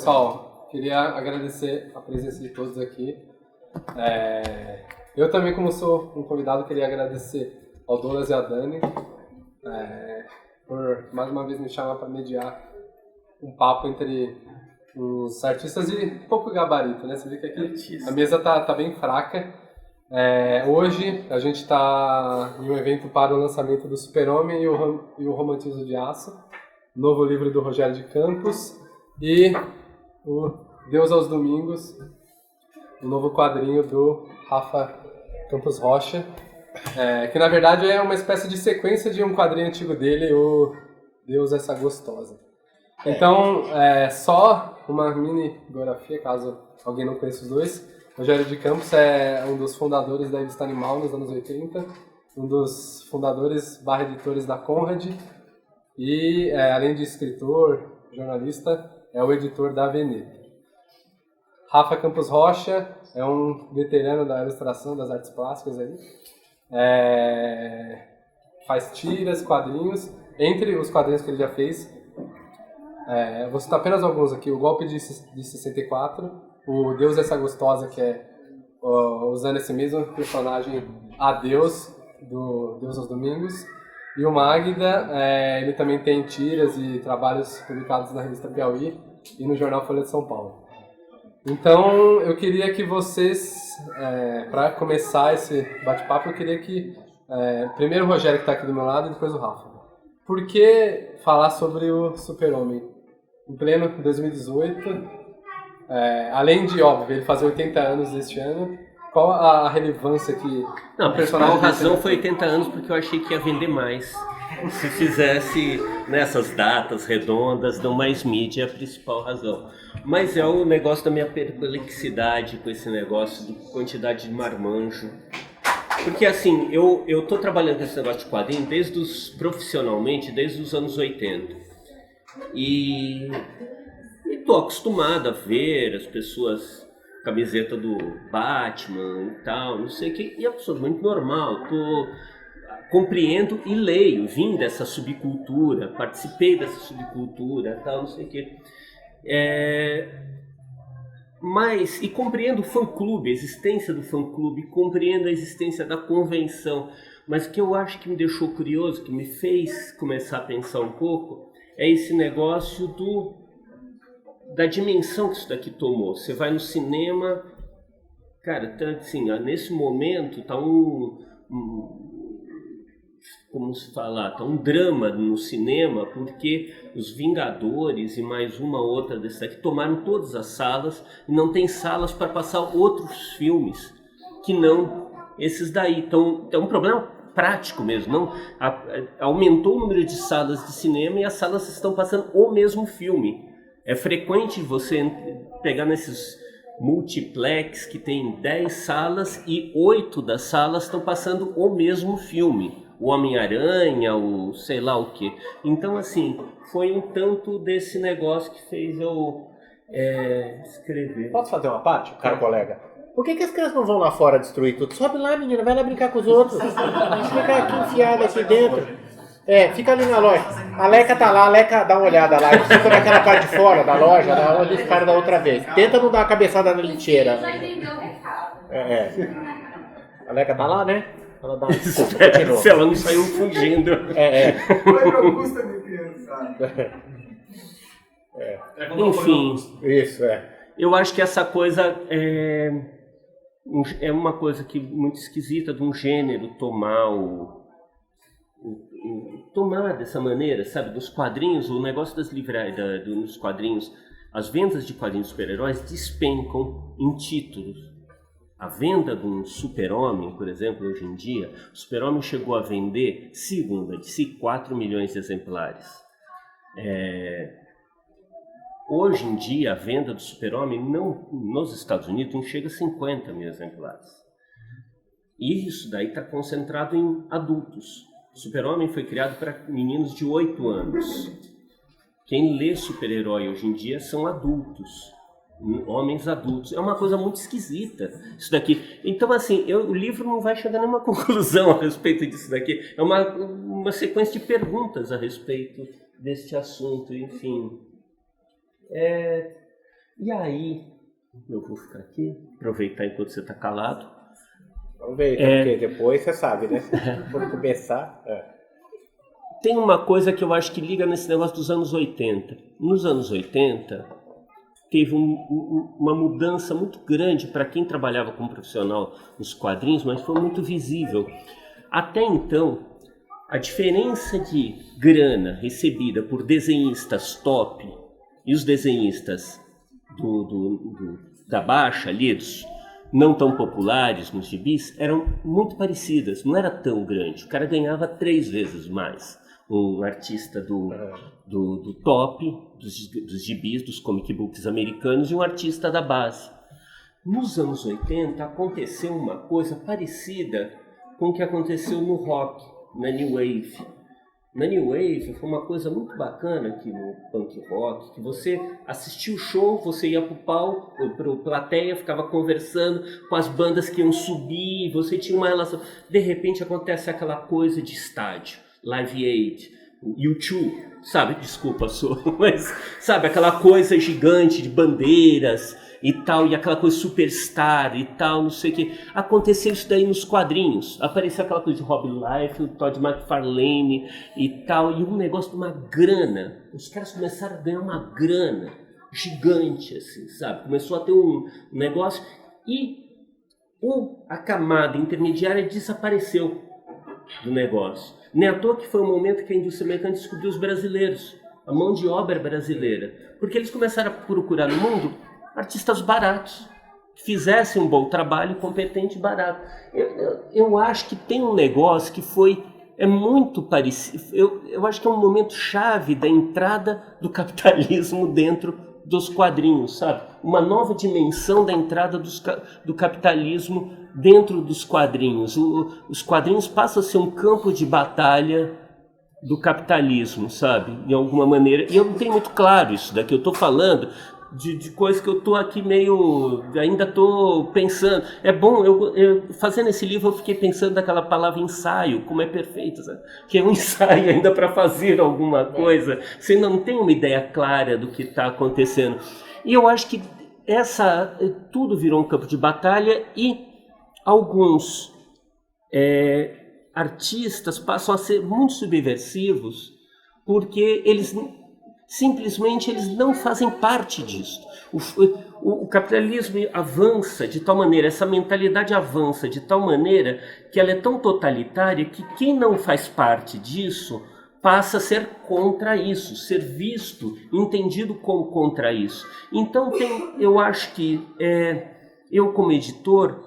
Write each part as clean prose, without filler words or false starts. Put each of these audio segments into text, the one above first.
pessoal, queria agradecer a presença de todos aqui. Eu também, como sou um convidado, queria agradecer ao Douglas e à Dani por mais uma vez me chamar para mediar um papo entre os artistas de pouco gabarito, né? Você vê que aqui a mesa tá bem fraca. Hoje a gente está em um evento para o lançamento do Super-Homem e o Romantismo de Aço, novo livro do Rogério de Campos, e o Deus aos Domingos, o novo quadrinho do Rafa Campos Rocha, que na verdade é uma espécie de sequência de um quadrinho antigo dele, o Deus Essa Gostosa. Então, só uma mini biografia, caso alguém não conheça os dois. Rogério de Campos é um dos fundadores da Revista Animal nos anos 80, um dos fundadores / editores da Conrad e, além de escritor, jornalista, é o editor da Veneta. Rafa Campos Rocha é um veterano da ilustração, das artes plásticas aí. Faz tiras, quadrinhos. Entre os quadrinhos que ele já fez, vou citar apenas alguns aqui. O Golpe de 64, o Deus Essa Gostosa, que é usando esse mesmo personagem Adeus, do Deus aos Domingos. E o Magda, ele também tem tiras e trabalhos publicados na revista Piauí e no jornal Folha de São Paulo. Então, eu queria que vocês, para começar esse bate-papo, eu queria que, primeiro o Rogério, que está aqui do meu lado, e depois o Rafa. Por que falar sobre o Super-Homem? Em pleno 2018, além de, óbvio, ele fazer 80 anos este ano, qual a relevância que o personagem... A razão foi 80 anos porque eu achei que ia vender mais. Se fizesse nessas datas redondas, dão mais mídia, é a principal razão. Mas é o negócio da minha perplexidade com esse negócio de quantidade de marmanjo. Porque assim, eu tô trabalhando nesse negócio de quadrinho profissionalmente desde os anos 80. E tô acostumado a ver as pessoas... camiseta do Batman e tal, não sei o que, e é absolutamente normal. Compreendo e leio, vim dessa subcultura, participei dessa subcultura, tal, não sei o que. Mas, e compreendo o fã-clube, a existência do fã-clube, compreendo a existência da convenção, mas o que eu acho que me deixou curioso, que me fez começar a pensar um pouco, é esse negócio da dimensão que isso daqui tomou. Você vai no cinema, cara, tá, assim, nesse momento tá como se falar, tá um drama no cinema, porque os Vingadores e mais uma outra desse daqui tomaram todas as salas e não tem salas para passar outros filmes que não esses daí. Então, é um problema prático mesmo. Não, aumentou o número de salas de cinema e as salas estão passando o mesmo filme. É frequente você pegar nesses multiplex que tem 10 salas e 8 das salas estão passando o mesmo filme. O Homem-Aranha, o sei lá o quê. Então, assim, foi um tanto desse negócio que fez eu escrever. Posso fazer uma parte, caro colega? Por que as crianças não vão lá fora destruir tudo? Sobe lá, menina, vai lá brincar com os outros. A gente fica aqui enfiado aqui dentro. Fica ali na loja. A Leca tá lá, a Leca dá uma olhada lá. Fica naquela parte de fora da loja, da onde esse cara da outra vez. Tenta não dar uma cabeçada na lixeira. Já entendeu o recado. A Leca tá lá, né? Ela dá se ela não saiu fugindo. Foi pra Augusta, minha criança. Enfim. Isso, Eu acho que essa coisa é uma coisa que muito esquisita de um gênero tomar dessa maneira, sabe, dos quadrinhos, o negócio das livrarias, dos quadrinhos, as vendas de quadrinhos super-heróis despencam em títulos. A venda de um Super-Homem, por exemplo, hoje em dia, o Super-Homem chegou a vender, segundo a DC, 4 milhões de exemplares. Hoje em dia, a venda do Super-Homem nos Estados Unidos não chega a 50 mil exemplares. E isso daí está concentrado em adultos. O Super-Homem foi criado para meninos de 8 anos. Quem lê super-herói hoje em dia são adultos, homens adultos. É uma coisa muito esquisita isso daqui. Então, assim, o livro não vai chegar a nenhuma conclusão a respeito disso daqui. É uma sequência de perguntas a respeito deste assunto, enfim. E aí, eu vou ficar aqui, aproveitar enquanto você está calado. Vamos ver, porque depois você sabe, né? Por começar... Tem uma coisa que eu acho que liga nesse negócio dos anos 80. Nos anos 80, teve uma mudança muito grande para quem trabalhava como profissional nos quadrinhos, mas foi muito visível. Até então, a diferença de grana recebida por desenhistas top e os desenhistas da baixa, ali, dos não tão populares nos gibis, eram muito parecidas, não era tão grande. O cara ganhava 3 vezes mais. Um artista do top, dos gibis, dos comic books americanos, e um artista da base. Nos anos 80 aconteceu uma coisa parecida com o que aconteceu no rock, na New Wave. Na New Wave foi uma coisa muito bacana aqui no punk rock, que você assistia o show, você ia pro palco, pro plateia, ficava conversando com as bandas que iam subir, você tinha uma relação. De repente acontece aquela coisa de estádio. Live Aid, U2, sabe? Desculpa, mas sabe, aquela coisa gigante de bandeiras e tal, e aquela coisa superstar e tal, não sei o que. Aconteceu isso daí nos quadrinhos. Apareceu aquela coisa de Rob Liefeld, Todd McFarlane e tal, e um negócio de uma grana. Os caras começaram a ganhar uma grana gigante, assim, sabe? Começou a ter um negócio e a camada intermediária desapareceu do negócio. Nem à toa que foi o momento que a indústria americana descobriu os brasileiros, a mão de obra brasileira, porque eles começaram a procurar no mundo artistas baratos, que fizessem um bom trabalho, competente e barato. Eu acho que tem um negócio que é muito parecido, eu acho que é um momento chave da entrada do capitalismo dentro dos quadrinhos, sabe? Uma nova dimensão da entrada do capitalismo dentro dos quadrinhos. Os quadrinhos passam a ser um campo de batalha do capitalismo, sabe? De alguma maneira. E eu não tenho muito claro isso daqui. Eu estou falando de coisas que eu estou aqui ainda estou pensando. É bom, eu fazendo esse livro eu fiquei pensando naquela palavra ensaio, como é perfeito, sabe? Que é um ensaio ainda para fazer alguma coisa. Você não tem uma ideia clara do que está acontecendo. E eu acho que tudo virou um campo de batalha e alguns artistas passam a ser muito subversivos porque eles não fazem parte disso. O capitalismo avança de tal maneira, essa mentalidade avança de tal maneira que ela é tão totalitária que quem não faz parte disso passa a ser contra isso, ser visto, entendido como contra isso. Então eu acho que eu como editor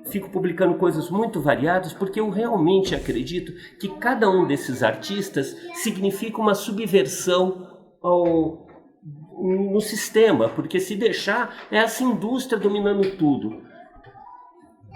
fico publicando coisas muito variadas porque eu realmente acredito que cada um desses artistas significa uma subversão no sistema, porque se deixar é essa indústria dominando tudo.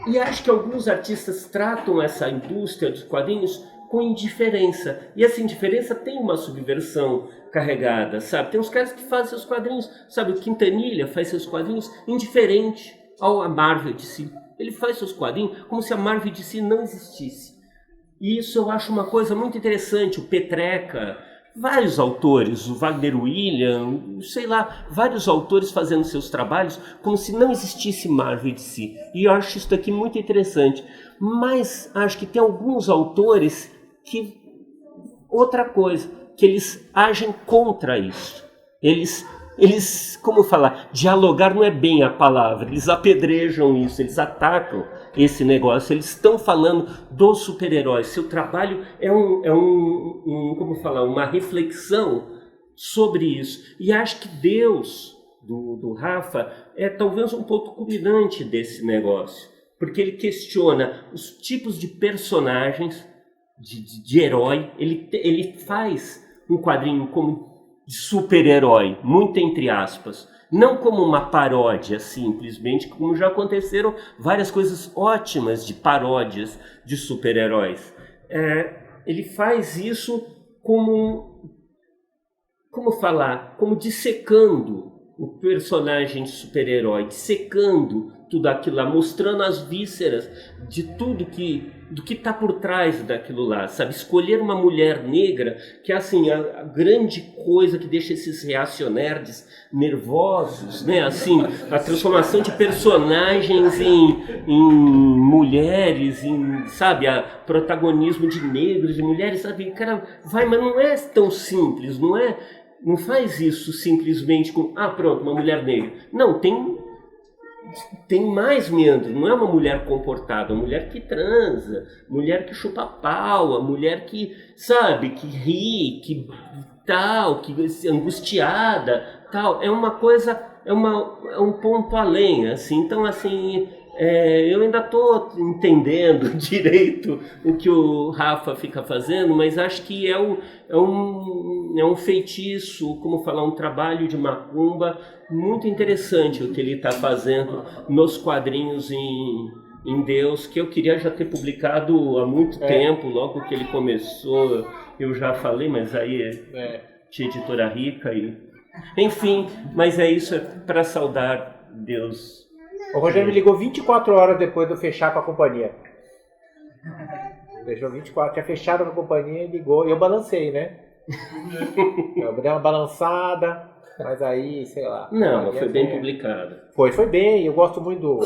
E acho que alguns artistas tratam essa indústria dos quadrinhos com indiferença, e essa indiferença tem uma subversão carregada, sabe? Tem uns caras que fazem seus quadrinhos, sabe? O Quintanilha faz seus quadrinhos indiferente à Marvel de si. Ele faz seus quadrinhos como se a Marvel de si não existisse. E isso eu acho uma coisa muito interessante. O Petreca, vários autores, o Wagner William, sei lá, vários autores fazendo seus trabalhos como se não existisse Marvel de si. E eu acho isso daqui muito interessante. Mas acho que tem alguns autores que... Outra coisa, que eles agem contra isso. Eles, como falar, dialogar não é bem a palavra, eles apedrejam isso, eles atacam esse negócio, eles estão falando dos super-heróis. Seu trabalho é como falar, uma reflexão sobre isso. E acho que Deus, do Rafa, é talvez um ponto culminante desse negócio, porque ele questiona os tipos de personagens, de herói. Ele faz um quadrinho como de super-herói, muito entre aspas, não como uma paródia simplesmente, como já aconteceram várias coisas ótimas de paródias de super-heróis. Ele faz isso como dissecando o personagem de super-herói, dissecando tudo aquilo lá, mostrando as vísceras de tudo que do que está por trás daquilo lá, sabe? Escolher uma mulher negra, que é assim, a grande coisa que deixa esses reacionários nervosos, né? Assim, a transformação de personagens em mulheres, sabe? A protagonismo de negros e mulheres, sabe? Cara, vai, mas não é tão simples, não é? Não faz isso simplesmente com, pronto, uma mulher negra. Não, tem mais meandro, não é uma mulher comportada, uma mulher que transa, mulher que chupa pau, a mulher que, sabe, que ri, que tal, que angustiada, tal. É uma coisa, é um ponto além, assim. Então, assim, eu ainda estou entendendo direito o que o Rafa fica fazendo, mas acho que é um feitiço, como falar, um trabalho de macumba muito interessante o que ele está fazendo nos quadrinhos em Deus, que eu queria já ter publicado há muito tempo, logo que ele começou, eu já falei, mas aí tinha editora rica enfim, mas é isso, para saudar Deus. O Rogério me ligou 24 horas depois de eu fechar com a companhia. Fechou 24, tinha fechado com a companhia e ligou, e eu balancei, né? Eu dei uma balançada, mas aí, sei lá. Não, mas foi bem publicado. Foi bem, eu gosto muito do...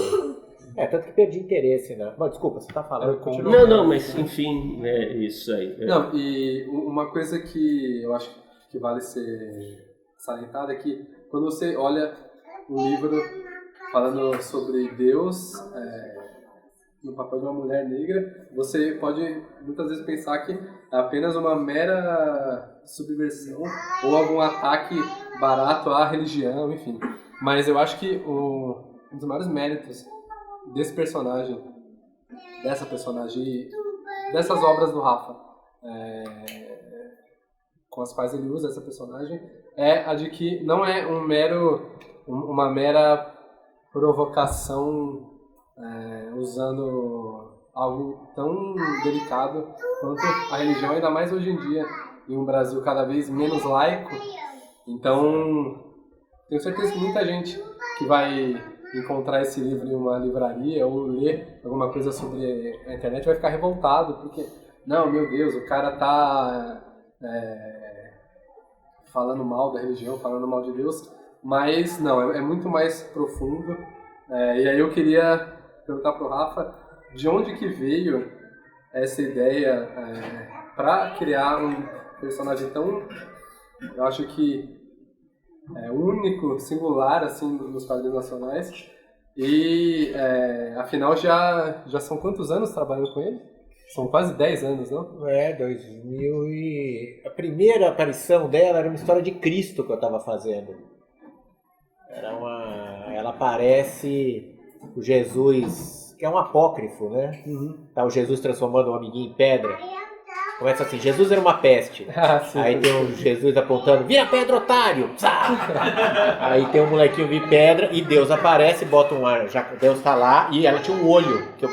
tanto que perdi interesse, né? Mas desculpa, você tá falando. Não, mas enfim, é isso aí. Não, e uma coisa que eu acho que vale ser salientada é que quando você olha um livro falando sobre Deus no papel de uma mulher negra, você pode muitas vezes pensar que é apenas uma mera subversão ou algum ataque barato à religião, enfim. Mas eu acho que um dos maiores méritos dessa personagem e dessas obras do Rafa, com as quais ele usa essa personagem, é a de que não é uma mera provocação usando algo tão delicado quanto a religião, ainda mais hoje em dia, em um Brasil cada vez menos laico. Então, tenho certeza que muita gente que vai encontrar esse livro em uma livraria ou ler alguma coisa sobre a internet vai ficar revoltado, porque, não, meu Deus, o cara tá falando mal da religião, falando mal de Deus, mas não, é muito mais profundo. E aí eu queria perguntar pro Rafa de onde que veio essa ideia para criar um personagem tão, eu acho que único, singular, assim, nos quadrinhos nacionais. E afinal já são quantos anos trabalhando com ele? São quase 10 anos, não? 2000 e... A primeira aparição dela era uma história de Cristo que eu estava fazendo. Ela aparece o Jesus, que é um apócrifo, né? Uhum. Tá o Jesus transformando um amiguinho em pedra. Começa assim, Jesus era uma peste. Aí tem um Jesus apontando, vira pedra, otário! Aí tem um molequinho vir pedra e Deus aparece, bota um ar, Deus tá lá e ela tinha um olho, que eu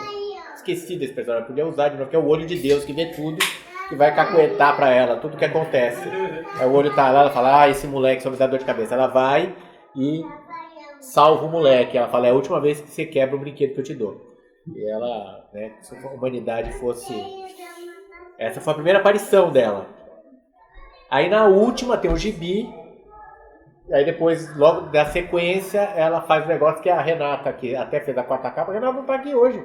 esqueci desse personagem, eu podia usar de novo, que é o olho de Deus, que vê tudo, que vai cacuetar pra ela, tudo que acontece. Aí o olho tá lá, ela fala, esse moleque só me dá dor de cabeça. Ela vai e salva o moleque. Ela fala, é a última vez que você quebra o brinquedo que eu te dou. E ela, né, se a humanidade fosse... Essa foi a primeira aparição dela. Aí na última tem o gibi. Aí depois, logo da sequência, ela faz o negócio que a Renata, que até fez a quarta capa. A Renata não tá aqui hoje.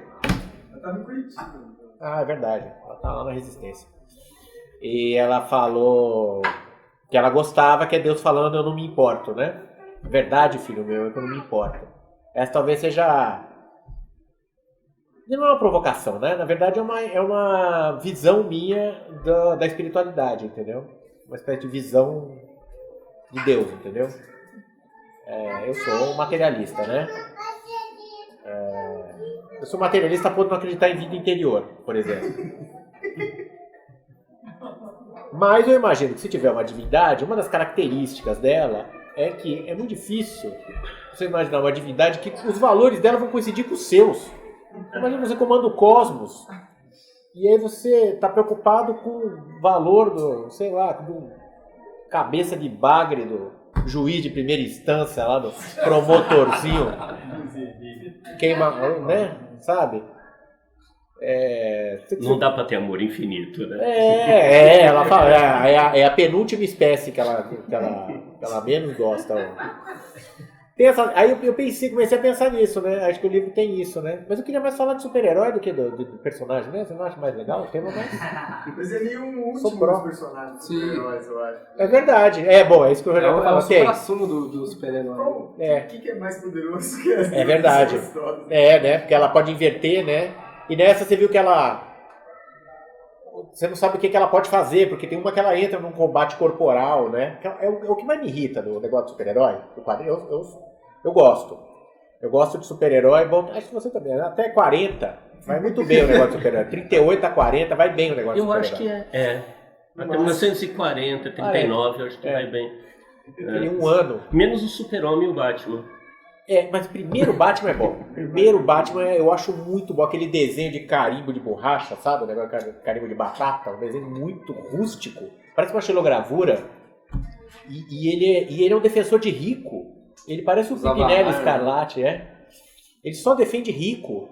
Ela tá no Curitiba. É verdade. Ela tá lá na Resistência. E ela falou que ela gostava, que é Deus falando, eu não me importo, né? Verdade, filho meu, eu não me importo. Essa talvez seja... Não é uma provocação, né? Na verdade é uma visão minha da espiritualidade, entendeu? Uma espécie de visão de Deus, entendeu? Eu sou um materialista, né? Eu sou materialista por não acreditar em vida interior, por exemplo. Mas eu imagino que se tiver uma divindade, uma das características dela é que é muito difícil você imaginar uma divindade que os valores dela vão coincidir com os seus. Imagina você comanda o cosmos e aí você está preocupado com o valor do, sei lá, do cabeça de bagre do juiz de primeira instância lá, do promotorzinho. Queima, né? Sabe? Não dá pra ter amor infinito, né? Ela fala, é a penúltima espécie que ela menos gosta. Aí eu comecei a pensar nisso, né? Acho que o livro tem isso, né? Mas eu queria mais falar de super-herói do que do personagem, né? Você não acha mais legal o tema mais? Mas ele é um último dos personagens super-heróis, eu acho. É verdade. É isso que o Rogério falou. É o supra-sumo do super-herói. O que é mais poderoso que essa? É verdade. Né? Porque ela pode inverter, né? E nessa você viu que você não sabe o que ela pode fazer, porque tem uma que ela entra num combate corporal, né? É o que mais me irrita no negócio do super-herói. Eu gosto. Eu gosto de super-herói. Bom, acho que você também. Até 40 vai muito bem o negócio do super-herói. 38 a 40 vai bem o negócio do super-herói. Eu acho que Até 1940, 39, eu acho que vai bem. Tem um ano. Menos o Super-Homem e o Batman. Mas o primeiro Batman é bom. O primeiro Batman eu acho muito bom. Aquele desenho de carimbo de borracha, sabe? O negócio de carimbo de batata. Um desenho muito rústico. Parece uma xilogravura. E ele é um defensor de rico. Ele parece o Pimpinela Escarlate, Ele só defende rico.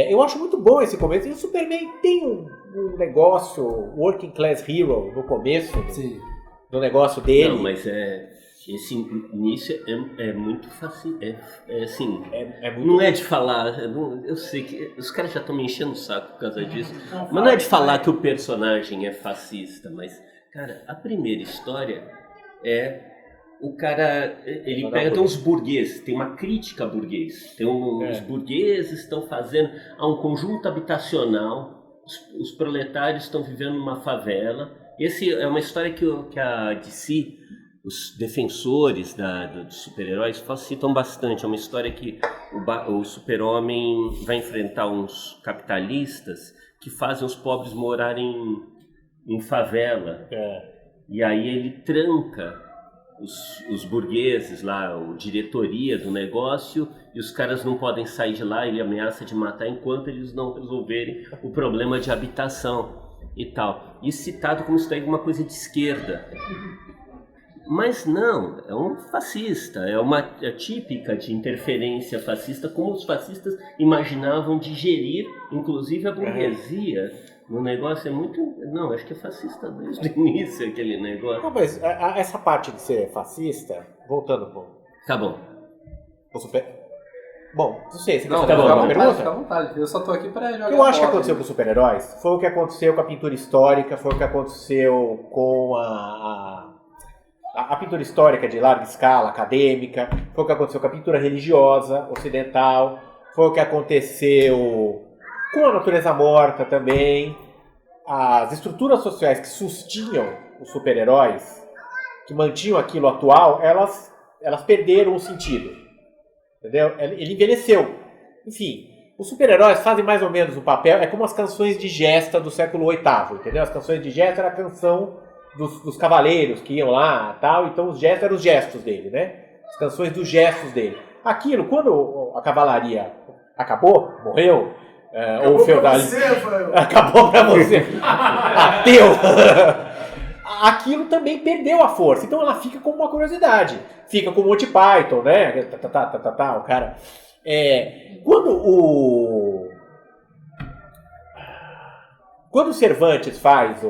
Eu acho muito bom esse começo. E o Superman tem um negócio working class hero no começo do negócio dele. Não, mas esse início é muito fácil. Assim, muito não é de falar. Eu sei que os caras já estão me enchendo o saco por causa disso. Mas não é de falar que o personagem é fascista. Mas, cara, a primeira história o cara, ele pega, tem uns burgueses, tem uma crítica burguês. Os burgueses estão fazendo um conjunto habitacional, os proletários estão vivendo numa favela. Essa é uma história que a DC, os defensores dos super-heróis, citam bastante. É uma história que o super-homem vai enfrentar uns capitalistas que fazem os pobres morarem em favela. E aí ele tranca os burgueses lá, a diretoria do negócio, e os caras não podem sair de lá, ele ameaça de matar enquanto eles não resolverem o problema de habitação e tal. E citado como se fosse alguma coisa de esquerda. Mas não, é um fascista, é típica de interferência fascista, como os fascistas imaginavam digerir, inclusive a burguesia. O negócio é muito... Não, acho que é fascista desde o início, aquele negócio. Não, mas essa parte de ser fascista, voltando um pouco. Tá bom. Bom, não sei, você quer Não, fazer uma pergunta? Fica à vontade, eu só tô aqui pra jogar. Eu acho que aconteceu com os super-heróis, foi o que aconteceu com a pintura histórica, foi o que aconteceu com a pintura histórica de larga escala, acadêmica, foi o que aconteceu com a pintura religiosa, ocidental, foi o que aconteceu com a natureza morta também. As estruturas sociais que sustinham os super-heróis, que mantinham aquilo atual, elas perderam o sentido. Entendeu? Ele envelheceu. Enfim, os super-heróis fazem mais ou menos o papel, é como as canções de gesta do século VIII, entendeu? As canções de gesta era a canção dos cavaleiros que iam lá, tal, então os gestos eram os gestos dele, né? As canções dos gestos dele. Aquilo, quando a cavalaria acabou, morreu, ou o feudalismo acabou pra você, ateu, aquilo também perdeu a força. Então ela fica como uma curiosidade, fica como Monty Python, né? O cara. Quando o Cervantes faz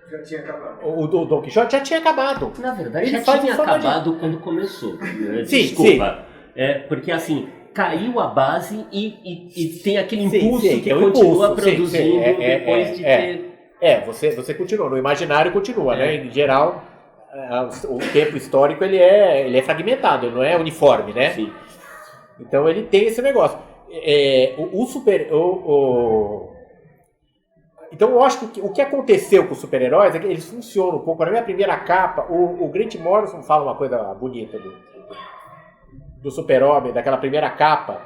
já tinha acabado. O Don Quixote já tinha acabado. Na verdade, Ele já tinha acabado quando começou. Desculpa. Sim. Porque assim, caiu a base e tem aquele impulso que continua produzindo depois de ter... Você continua. No imaginário continua, né? Em geral, o tempo histórico ele é fragmentado, ele não é uniforme, né? Sim. Então ele tem esse negócio. Então eu acho que o que aconteceu com os super-heróis é que eles funcionam um pouco. Na minha primeira capa, o Grant Morrison fala uma coisa bonita do Super-Homem, daquela primeira capa,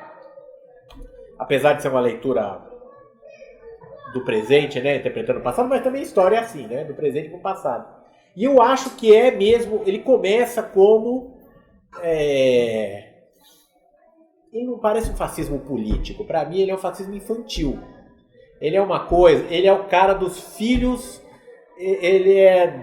apesar de ser uma leitura do presente, né, interpretando o passado, mas também a história é assim, né, do presente para o passado. E eu acho que é mesmo, ele começa como... ele não parece um fascismo político, para mim ele é um fascismo infantil. Ele é uma coisa, ele é o cara dos filhos, ele é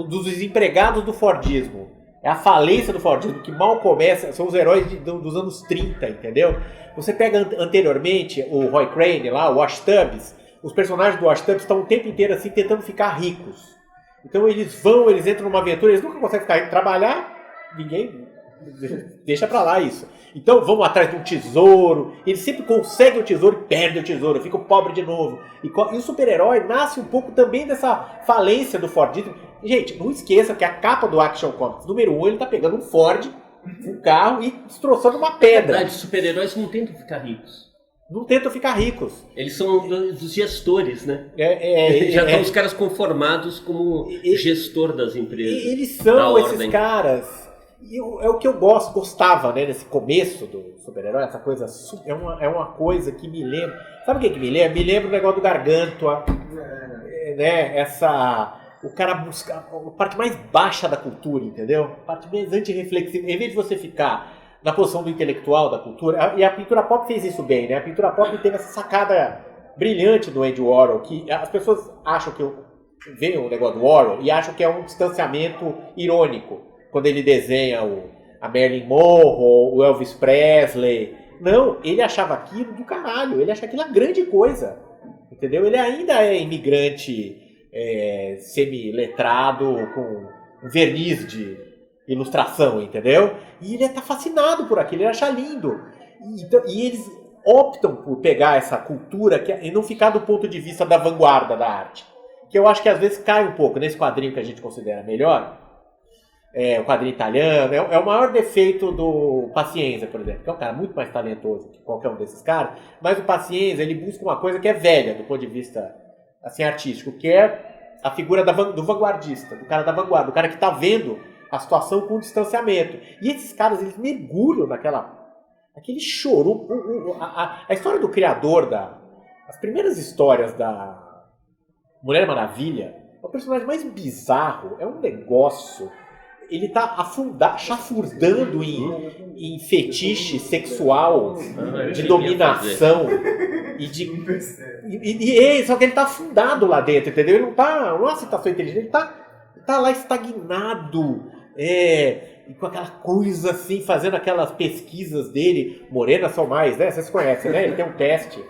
dos desempregados do Fordismo. É a falência do Fordismo que mal começa, são os heróis dos anos 30, entendeu? Você pega anteriormente o Roy Crane lá, o Wash Tubbs, os personagens do Wash Tubbs estão o tempo inteiro assim tentando ficar ricos. Então eles entram numa aventura, eles nunca conseguem ficar trabalhar, ninguém deixa pra lá isso. Então vamos atrás de um tesouro, eles sempre conseguem o tesouro e perdem o tesouro, ficam pobre de novo. E o super-herói nasce um pouco também dessa falência do Fordismo. Gente, não esqueça que a capa do Action Comics número 1, ele tá pegando um Ford, um carro e destroçando uma pedra. Na verdade, super-heróis não tentam ficar ricos. Não tentam ficar ricos. Eles são dos gestores, né? Já estão os caras conformados como gestor das empresas. Eles são esses caras. E é o que eu gostava, né, nesse começo do super-herói, essa coisa, é uma coisa que me lembra. Sabe o que me lembra? Me lembra o negócio do Gargantua, né, o cara busca a parte mais baixa da cultura, entendeu? A parte mais antirreflexiva. Em vez de você ficar na posição do intelectual da cultura, e a pintura pop fez isso bem, né? A pintura pop teve essa sacada brilhante do Andy Warhol, que as pessoas acham que veem o negócio do Warhol e acham que é um distanciamento irônico, quando ele desenha a Marilyn Monroe, o Elvis Presley. Não, ele achava aquilo do caralho, ele acha aquilo a grande coisa, entendeu? Ele ainda é imigrante semi-letrado, com verniz de ilustração, entendeu? E ele tá fascinado por aquilo, ele acha lindo. E eles optam por pegar essa cultura e não ficar do ponto de vista da vanguarda da arte. Que eu acho que às vezes cai um pouco nesse quadrinho que a gente considera melhor. O quadrinho italiano, é o maior defeito do Pacienza, por exemplo, que é um cara muito mais talentoso que qualquer um desses caras, mas o Pacienza, ele busca uma coisa que é velha do ponto de vista assim, artístico, que é a figura do vanguardista, do cara da vanguarda, do cara que está vendo a situação com distanciamento. E esses caras, eles mergulham aquele choro. A história do criador as primeiras histórias da Mulher Maravilha, é o personagem mais bizarro, é um negócio. Ele tá chafurdando em fetiche sexual, de dominação só que ele tá afundado lá dentro, entendeu? Ele não é uma citação inteligente, ele tá lá estagnado, e com aquela coisa assim, fazendo aquelas pesquisas dele. Morenas são mais, né? Vocês conhecem, né? Ele tem um teste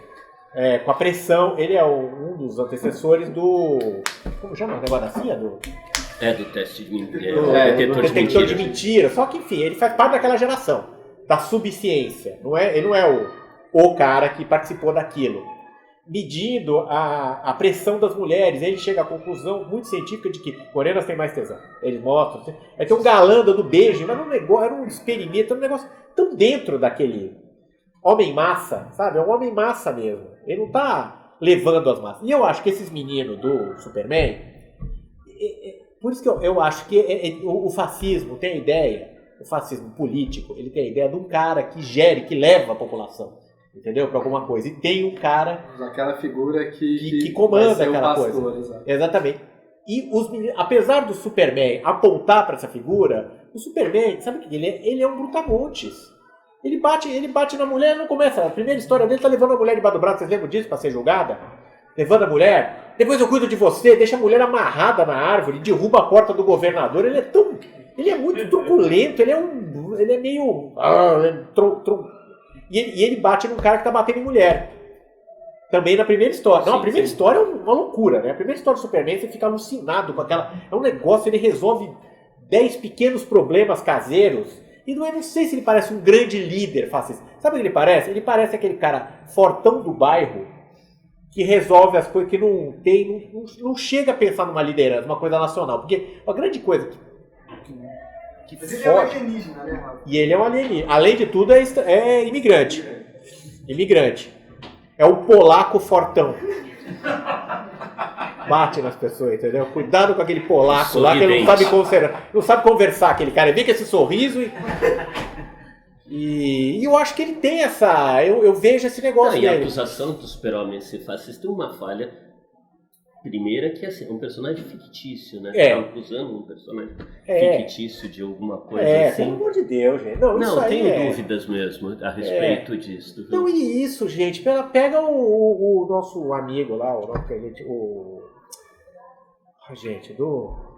com a pressão, ele é um dos antecessores do... Como chama o negócio da CIA? Do teste de mentira. Do detector de mentira. Só que, enfim, ele faz parte daquela geração, da subciência. Ele não é o cara que participou daquilo. Medindo a pressão das mulheres, ele chega à conclusão muito científica de que morenas têm mais tesão. Eles mostram. Tem um galã do beijo, mas era um experimento, era um negócio tão dentro daquele homem-massa, sabe? É um homem-massa mesmo. Ele não tá levando as massas. E eu acho que esses meninos do Superman... Por isso que eu acho que o fascismo tem a ideia, o fascismo político, ele tem a ideia de um cara que que leva a população, entendeu? Para alguma coisa. E tem um cara... Aquela figura que comanda aquela pastor, coisa. Exato. Exatamente. E os meninos, apesar do Superman apontar para essa figura, o Superman, sabe o que ele é? Ele é um brutamontes. Ele bate na mulher e não começa. A primeira história dele tá levando a mulher debaixo do braço, vocês lembram disso, para ser julgada? Levando a mulher, depois eu cuido de você, deixa a mulher amarrada na árvore, derruba a porta do governador. Ele é muito truculento, ele é meio... E ele bate num cara que tá batendo em mulher. Também na primeira história. Não, a primeira história é uma loucura, né? A primeira história do Superman, você fica alucinado com aquela... É um negócio, ele resolve 10 pequenos problemas caseiros. E eu não sei se ele parece um grande líder fascista. Sabe o que ele parece? Ele parece aquele cara fortão do bairro, que resolve as coisas, que não chega a pensar numa liderança, uma coisa nacional. Porque a grande coisa que Mas ele é um alienígena, né, Rafa? E ele é um alienígena. Além de tudo, é imigrante. Imigrante. É o polaco fortão. Bate nas pessoas, entendeu? Cuidado com aquele polaco lá, que ele não sabe conversar, aquele cara. Ele vem com esse sorriso e eu acho que ele tem essa... Eu vejo esse negócio E a dele. acusação do super-homem ser fascista tem uma falha. Primeira que é um personagem fictício, né? Tá acusando um personagem fictício de alguma coisa assim. Pelo amor de Deus, gente. Não, tenho dúvidas mesmo a respeito disso. Não, e isso, gente. Pega o nosso amigo lá,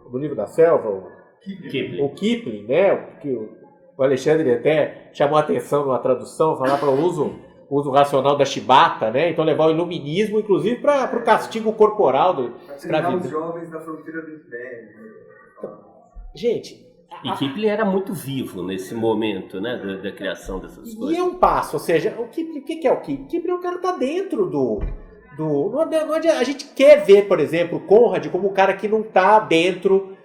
do Livro da Selva, Kipling. O Kipling, né? Que o Alexandre até chamou a atenção numa tradução, falar para o uso racional da chibata, né? Então levar o iluminismo, inclusive, para o castigo corporal do Tirar os jovens da fronteira do império. Gente... E Kipling era muito vivo nesse momento, né, da criação dessas coisas. E é um passo, ou seja, o que é o Kipling? Kipling é um cara que está dentro não adianta, a gente quer ver, por exemplo, o Conrad como um cara que não está dentro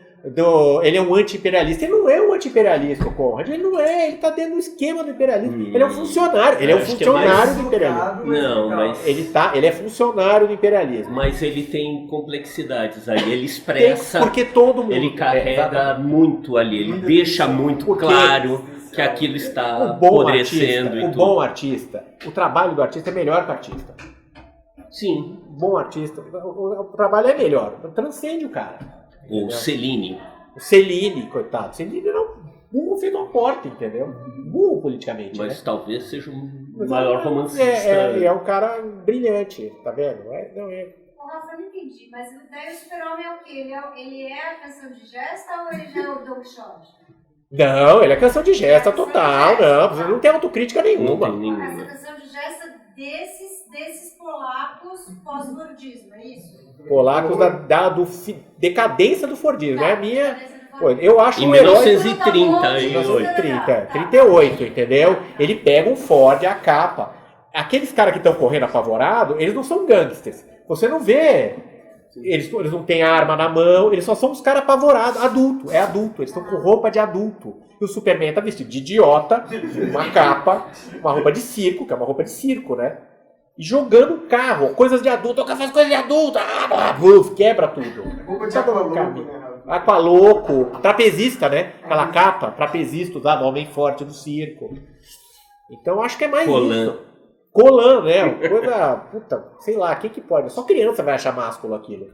ele é um anti-imperialista. Ele não é um anti-imperialista, o Conrad. Ele não é, ele está dentro do esquema do imperialismo. Ele é um funcionário, ele é um funcionário do imperialismo. Não, mas... Ele é funcionário do imperialismo. Mas ele tem complexidades aí, ele expressa... Porque todo mundo... Ele carrega muito ali, ele deixa muito claro que aquilo está apodrecendo e tudo. O bom artista, o trabalho do artista é melhor que o artista. Sim. O bom artista, o trabalho é melhor, transcende o cara. O Cellini. O Cellini, coitado. O Cellini era um burro feito uma porta, entendeu? Burro politicamente, mas né? talvez seja um maior romancista. É um cara brilhante, tá vendo? Rafa, eu não entendi, mas daí o Super-Homem é o quê? Ele é a canção de gesta ou ele já é o Don Quixote? Não, ele é canção de gesta total, não. Não tem autocrítica nenhuma. Não tem nenhuma. Essa canção de gesta desses polacos pós-fordismo, é isso? Polacos decadência do Fordismo, não é a minha. Eu acho em um herói. 38, entendeu? Ele pega um Ford, a capa. Aqueles caras que estão correndo apavorados, eles não são gangsters. Você não vê. Eles não têm arma na mão, eles só são os caras apavorados. Adulto, eles estão com roupa de adulto. E o Superman tá vestido de idiota, uma capa, uma roupa de circo, que é uma roupa de circo, né? E jogando carro, coisas de adulto, eu quero fazer coisas de adulto, quebra tudo. Roupa de Aqualoco, né? Aqualoco, trapezista, né? Aquela capa, trapezista usada, homem forte do circo. Então acho que é mais isso. Colan, né? Coisa, puta, sei lá, quem que pode? Só criança vai achar másculo aquilo.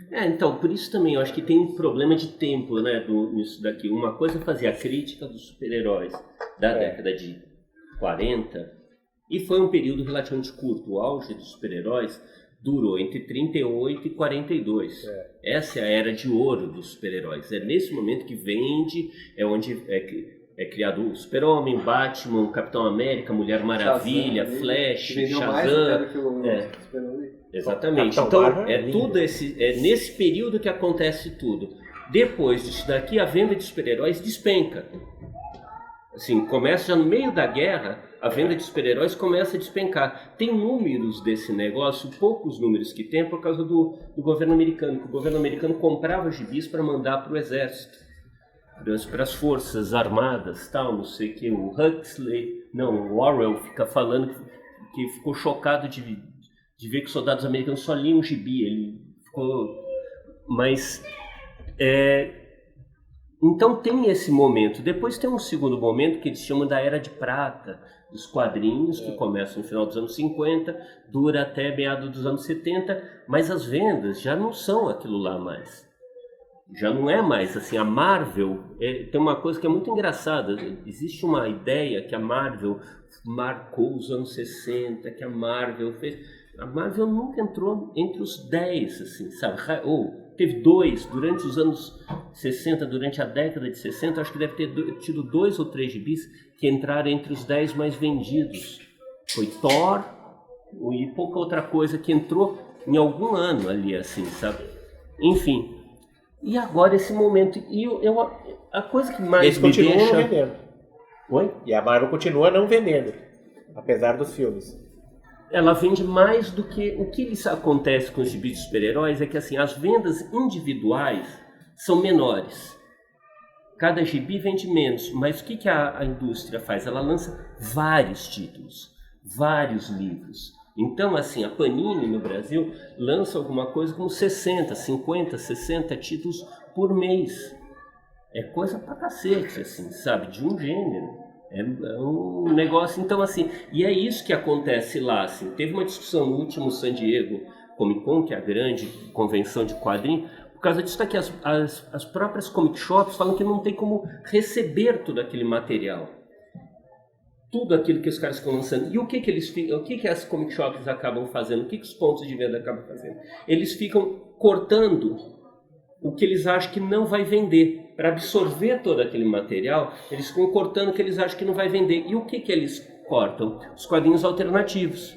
Então, por isso também eu acho que tem um problema de tempo, né, nisso daqui. Uma coisa é fazer a crítica dos super-heróis da década de 40, e foi um período relativamente curto. O auge dos super-heróis durou entre 38 e 42. Essa é a era de ouro dos super-heróis. É nesse momento que vende, é onde é criado o Super-Homem, Batman, Capitão América, Mulher Maravilha, Shazam, Flash, Shazam. Exatamente. Então, é nesse período que acontece tudo. Depois disso daqui, a venda de super-heróis despenca. Assim, começa já no meio da guerra, a venda de super-heróis começa a despencar. Tem números desse negócio, poucos números que tem, por causa do governo americano. Que o governo americano comprava gibis para mandar para o exército, para as forças armadas, tal, não sei o que. O Orwell fica falando que ficou chocado de ver que os soldados americanos só liam gibi. Ele ficou... Mas... Então tem esse momento. Depois tem um segundo momento que eles chamam da Era de Prata, dos quadrinhos, que começa no final dos anos 50, dura até meados dos anos 70, mas as vendas já não são aquilo lá mais. Já não é mais assim. A Marvel tem uma coisa que é muito engraçada. Existe uma ideia que a Marvel marcou os anos 60, que a Marvel fez. A Marvel nunca entrou entre os 10, assim, sabe? Teve 2 durante os anos 60, durante a década de 60, acho que deve ter tido 2 ou 3 gibis que entraram entre os 10 mais vendidos. Foi Thor e pouca outra coisa que entrou em algum ano ali, assim, sabe? Enfim. E agora esse momento, a coisa que mais eles me continuam deixa... não vendendo. Oi? E a Marvel continua não vendendo, apesar dos filmes. Ela vende mais do que... O que acontece com os gibis de super-heróis é que assim, as vendas individuais são menores. Cada gibi vende menos, mas o que a indústria faz? Ela lança vários títulos, vários livros. Então, assim, a Panini no Brasil lança alguma coisa como 60, 50, 60 títulos por mês. É coisa pra cacete, assim, sabe? De um gênero. É um negócio, então assim, e é isso que acontece lá, assim. Teve uma discussão no último San Diego Comic Con, que é a grande convenção de quadrinhos, por causa disso daqui, as próprias comic shops falam que não tem como receber todo aquele material. Tudo aquilo que os caras ficam lançando. E o que as comic shops acabam fazendo? O que os pontos de venda acabam fazendo? Eles ficam cortando o que eles acham que não vai vender, para absorver todo aquele material, eles ficam cortando o que eles acham que não vai vender. E o que eles cortam? Os quadrinhos alternativos.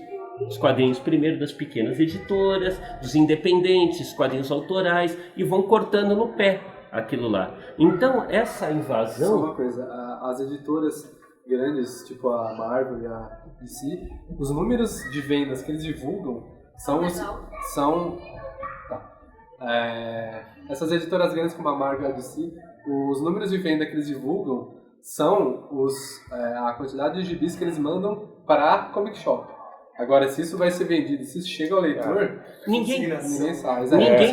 Os quadrinhos primeiro das pequenas editoras, dos independentes, quadrinhos autorais, e vão cortando no pé aquilo lá. Então, essa invasão... Só uma coisa, as editoras grandes, tipo a Marvel e a DC, os números de vendas que eles divulgam essas editoras grandes como a Marvel e a DC, os números de venda que eles divulgam são a quantidade de gibis que eles mandam para a Comic Shop. Agora, se isso vai ser vendido, se isso chega ao leitor, ninguém sabe.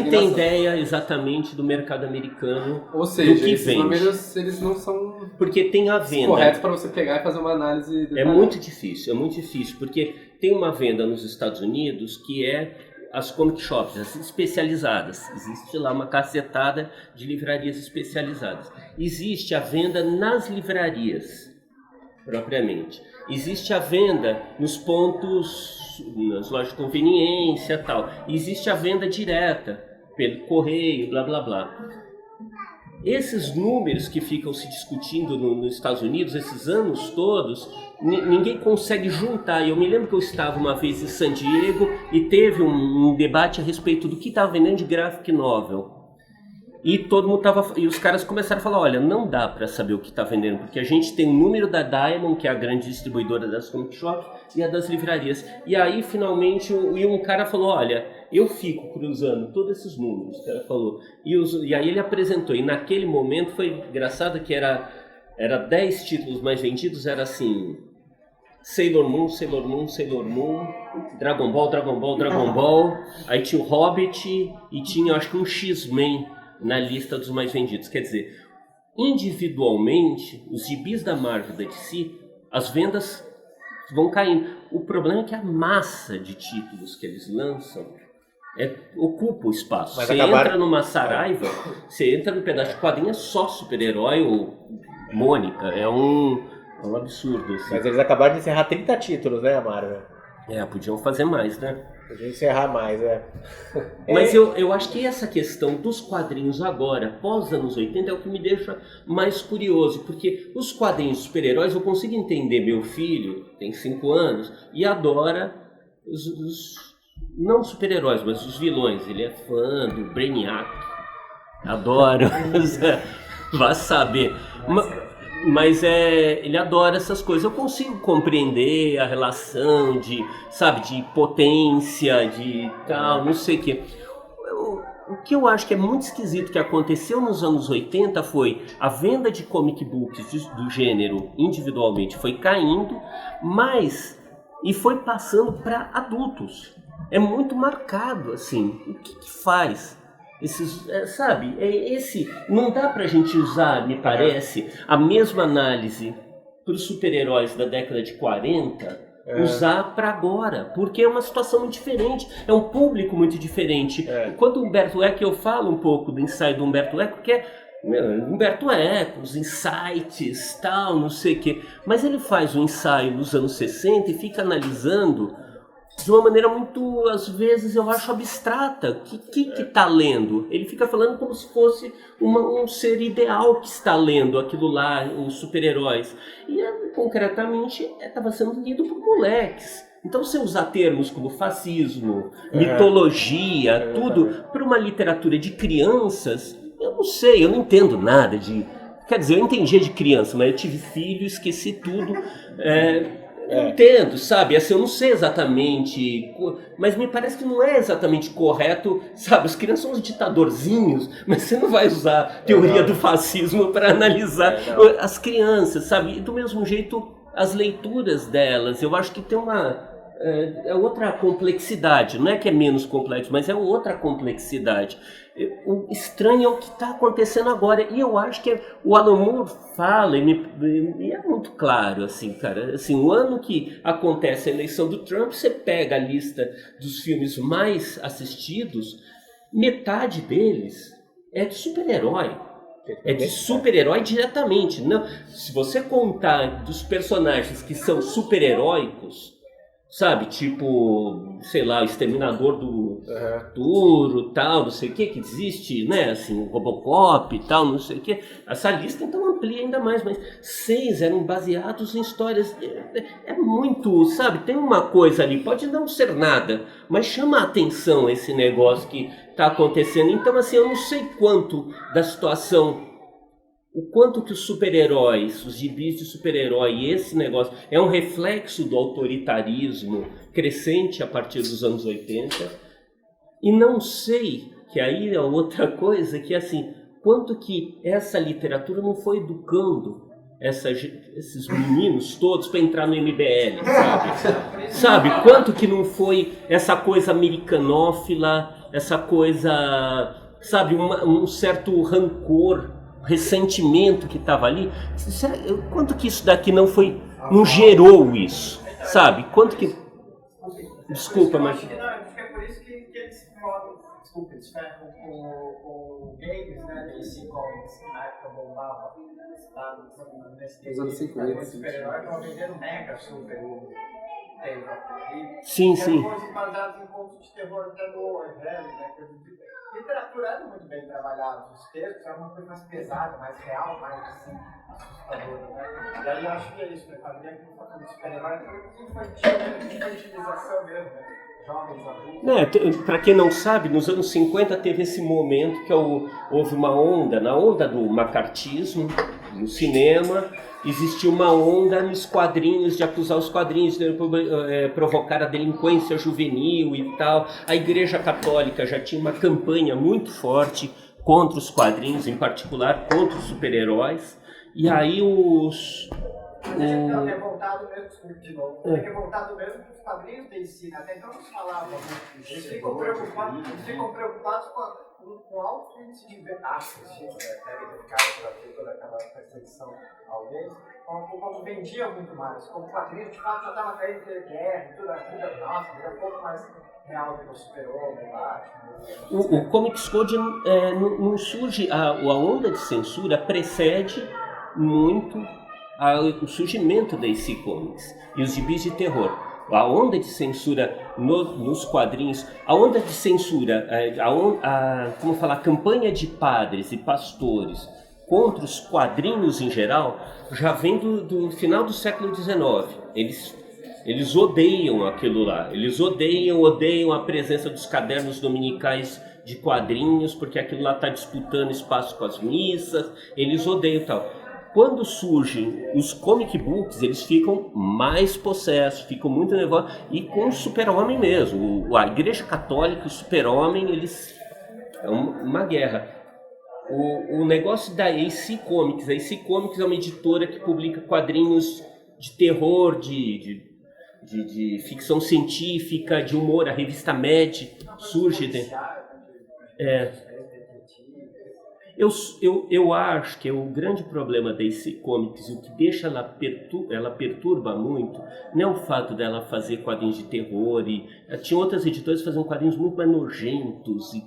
Tem ideia exatamente do mercado americano. Ou seja, do que esses vende. Números eles não são porque tem a venda corretos para você pegar e fazer uma análise detalhada. É muito difícil, porque tem uma venda nos Estados Unidos que é as comic shops, as especializadas. Existe lá uma cacetada de livrarias especializadas. Existe a venda nas livrarias, propriamente. Existe a venda nos pontos, nas lojas de conveniência e tal. Existe a venda direta, pelo correio, blá blá blá. Esses números que ficam se discutindo nos Estados Unidos, esses anos todos, ninguém consegue juntar. Eu me lembro que eu estava uma vez em San Diego e teve um debate a respeito do que estava vendendo de graphic novel. E todo mundo e os caras começaram a falar, olha, não dá para saber o que está vendendo, porque a gente tem o número da Diamond, que é a grande distribuidora das comic shops, e a das livrarias. E aí, finalmente, um cara falou, olha, eu fico cruzando todos esses números, o cara falou. E aí ele apresentou, e naquele momento foi engraçado que era 10 títulos mais vendidos, era assim, Sailor Moon, Sailor Moon, Sailor Moon, Dragon Ball, Dragon Ball, Dragon Ball, aí tinha o Hobbit e tinha, acho que um X-Men na lista dos mais vendidos. Quer dizer, individualmente, os gibis da Marvel e da DC, as vendas vão caindo. O problema é que a massa de títulos que eles lançam ocupa o espaço. Você entra numa Saraiva, você entra num pedaço de quadrinho, é só super-herói ou Mônica. É um absurdo. Assim. Mas eles acabaram de encerrar 30 títulos, né, a Marvel? Podiam fazer mais, né? Podia encerrar mais, Mas eu acho que essa questão dos quadrinhos agora, pós anos 80, é o que me deixa mais curioso, porque os quadrinhos super-heróis eu consigo entender. Meu filho tem 5 anos e adora os não super-heróis, mas os vilões. Ele é fã do Brainiac, adora, vai saber. Mas ele adora essas coisas. Eu consigo compreender a relação de potência, de tal, não sei o quê. O que eu acho que é muito esquisito que aconteceu nos anos 80 foi a venda de comic books do gênero individualmente foi caindo, e foi passando para adultos. É muito marcado, assim. O que faz? Não dá pra gente usar, me parece, a mesma análise para os super-heróis da década de 40, usar para agora, porque é uma situação muito diferente, é um público muito diferente. Quando o Humberto Eco, eu falo um pouco do ensaio do Humberto Eco, que é Humberto Eco, os insights, tal, não sei o quê, mas ele faz um ensaio nos anos 60 e fica analisando de uma maneira muito, às vezes, eu acho abstrata. O que está lendo? Ele fica falando como se fosse um ser ideal que está lendo aquilo lá, os super-heróis. E, concretamente, estava sendo lido por moleques. Então, você usar termos como fascismo, mitologia, tudo, para uma literatura de crianças, eu não sei, eu não entendo nada de... Quer dizer, eu entendia de criança, mas eu tive filho, esqueci tudo... Eu entendo, sabe? Assim, eu não sei exatamente, mas me parece que não é exatamente correto, sabe? As crianças são os ditadorzinhos, mas você não vai usar a teoria do fascismo para analisar as crianças, sabe? E do mesmo jeito, as leituras delas, eu acho que tem uma... outra complexidade, não é que é menos complexo, mas é outra complexidade. O estranho é o que está acontecendo agora, e eu acho que o Alan Moore fala, e é muito claro, assim, cara, assim, o ano que acontece a eleição do Trump, você pega a lista dos filmes mais assistidos, metade deles é de super-herói. É de super-herói diretamente. Não, se você contar dos personagens que são super-heróicos, Sabe, tipo, sei lá, o Exterminador do Futuro, tal, não sei o que existe, né, assim, Robocop e tal, não sei o que. Essa lista então amplia ainda mais, mas 6 eram baseados em histórias, é muito, sabe, tem uma coisa ali, pode não ser nada, mas chama a atenção esse negócio que está acontecendo. Então, assim, eu não sei quanto da situação, o quanto que os super-heróis, os gibis de super-herói, e esse negócio é um reflexo do autoritarismo crescente a partir dos anos 80. E não sei, que aí é outra coisa, que assim, quanto que essa literatura não foi educando esses meninos todos para entrar no MBL, sabe? Sabe, quanto que não foi essa coisa americanófila, essa coisa, sabe, um certo rancor, ressentimento que estava ali. Quanto que isso daqui não gerou isso, sabe? Quanto que... Desculpa, mas... Acho que é por isso que eles falam, desculpa, eles ferram com games, né, DC Comics, que na época bombava, nos anos 50. Super-herói estavam vendendo mega super Sim, sim. Coisas baseadas em contos de terror até no velho, né? Literatura era muito bem trabalhada, os textos eram uma coisa mais pesada, mais real, mais assim, assustadora, né? E aí eu acho que é isso, né? Família que não fala de super-herói, é infantilização mesmo, né? Jovens adultos. Para quem não sabe, nos anos 50 teve esse momento que houve uma onda, na onda do macartismo no cinema, existia uma onda nos quadrinhos, de acusar os quadrinhos de provocar a delinquência juvenil e tal. A Igreja Católica já tinha uma campanha muito forte contra os quadrinhos, em particular contra os super-heróis. E aí Mas é voltado mesmo, desculpe de novo, é revoltado mesmo que os quadrinhos de si, até então não se falava muito disso. Eles ficam preocupados com alto índice de vendaço, devem ficar para ter toda aquela perseguição ao gays, como vendia muito mais, como o quadrinho de fato já estava querendo ter guerra, tudo a vida nossa, era um pouco mais real do que o Super-Homem, Batman. O Comics Code não surge, a onda de censura precede muito o surgimento da DC Comics e os gibis de terror. A onda de censura nos quadrinhos, a onda de censura, a campanha de padres e pastores contra os quadrinhos em geral, já vem do final do século XIX. Eles odeiam aquilo lá, eles odeiam a presença dos cadernos dominicais de quadrinhos, porque aquilo lá está disputando espaço com as missas, eles odeiam tal. Quando surgem os comic books, eles ficam mais possessos, ficam muito nervosos, e com o Super-Homem mesmo. A Igreja Católica e o Super-Homem, eles... é uma guerra. O negócio da AC Comics, a AC Comics é uma editora que publica quadrinhos de terror, de ficção científica, de humor. A revista Mad surge... Eu acho que o grande problema da DC Comics, e o que deixa ela perturba muito, não é o fato dela fazer quadrinhos de terror, tinha outras editoras que faziam quadrinhos muito mais nojentos e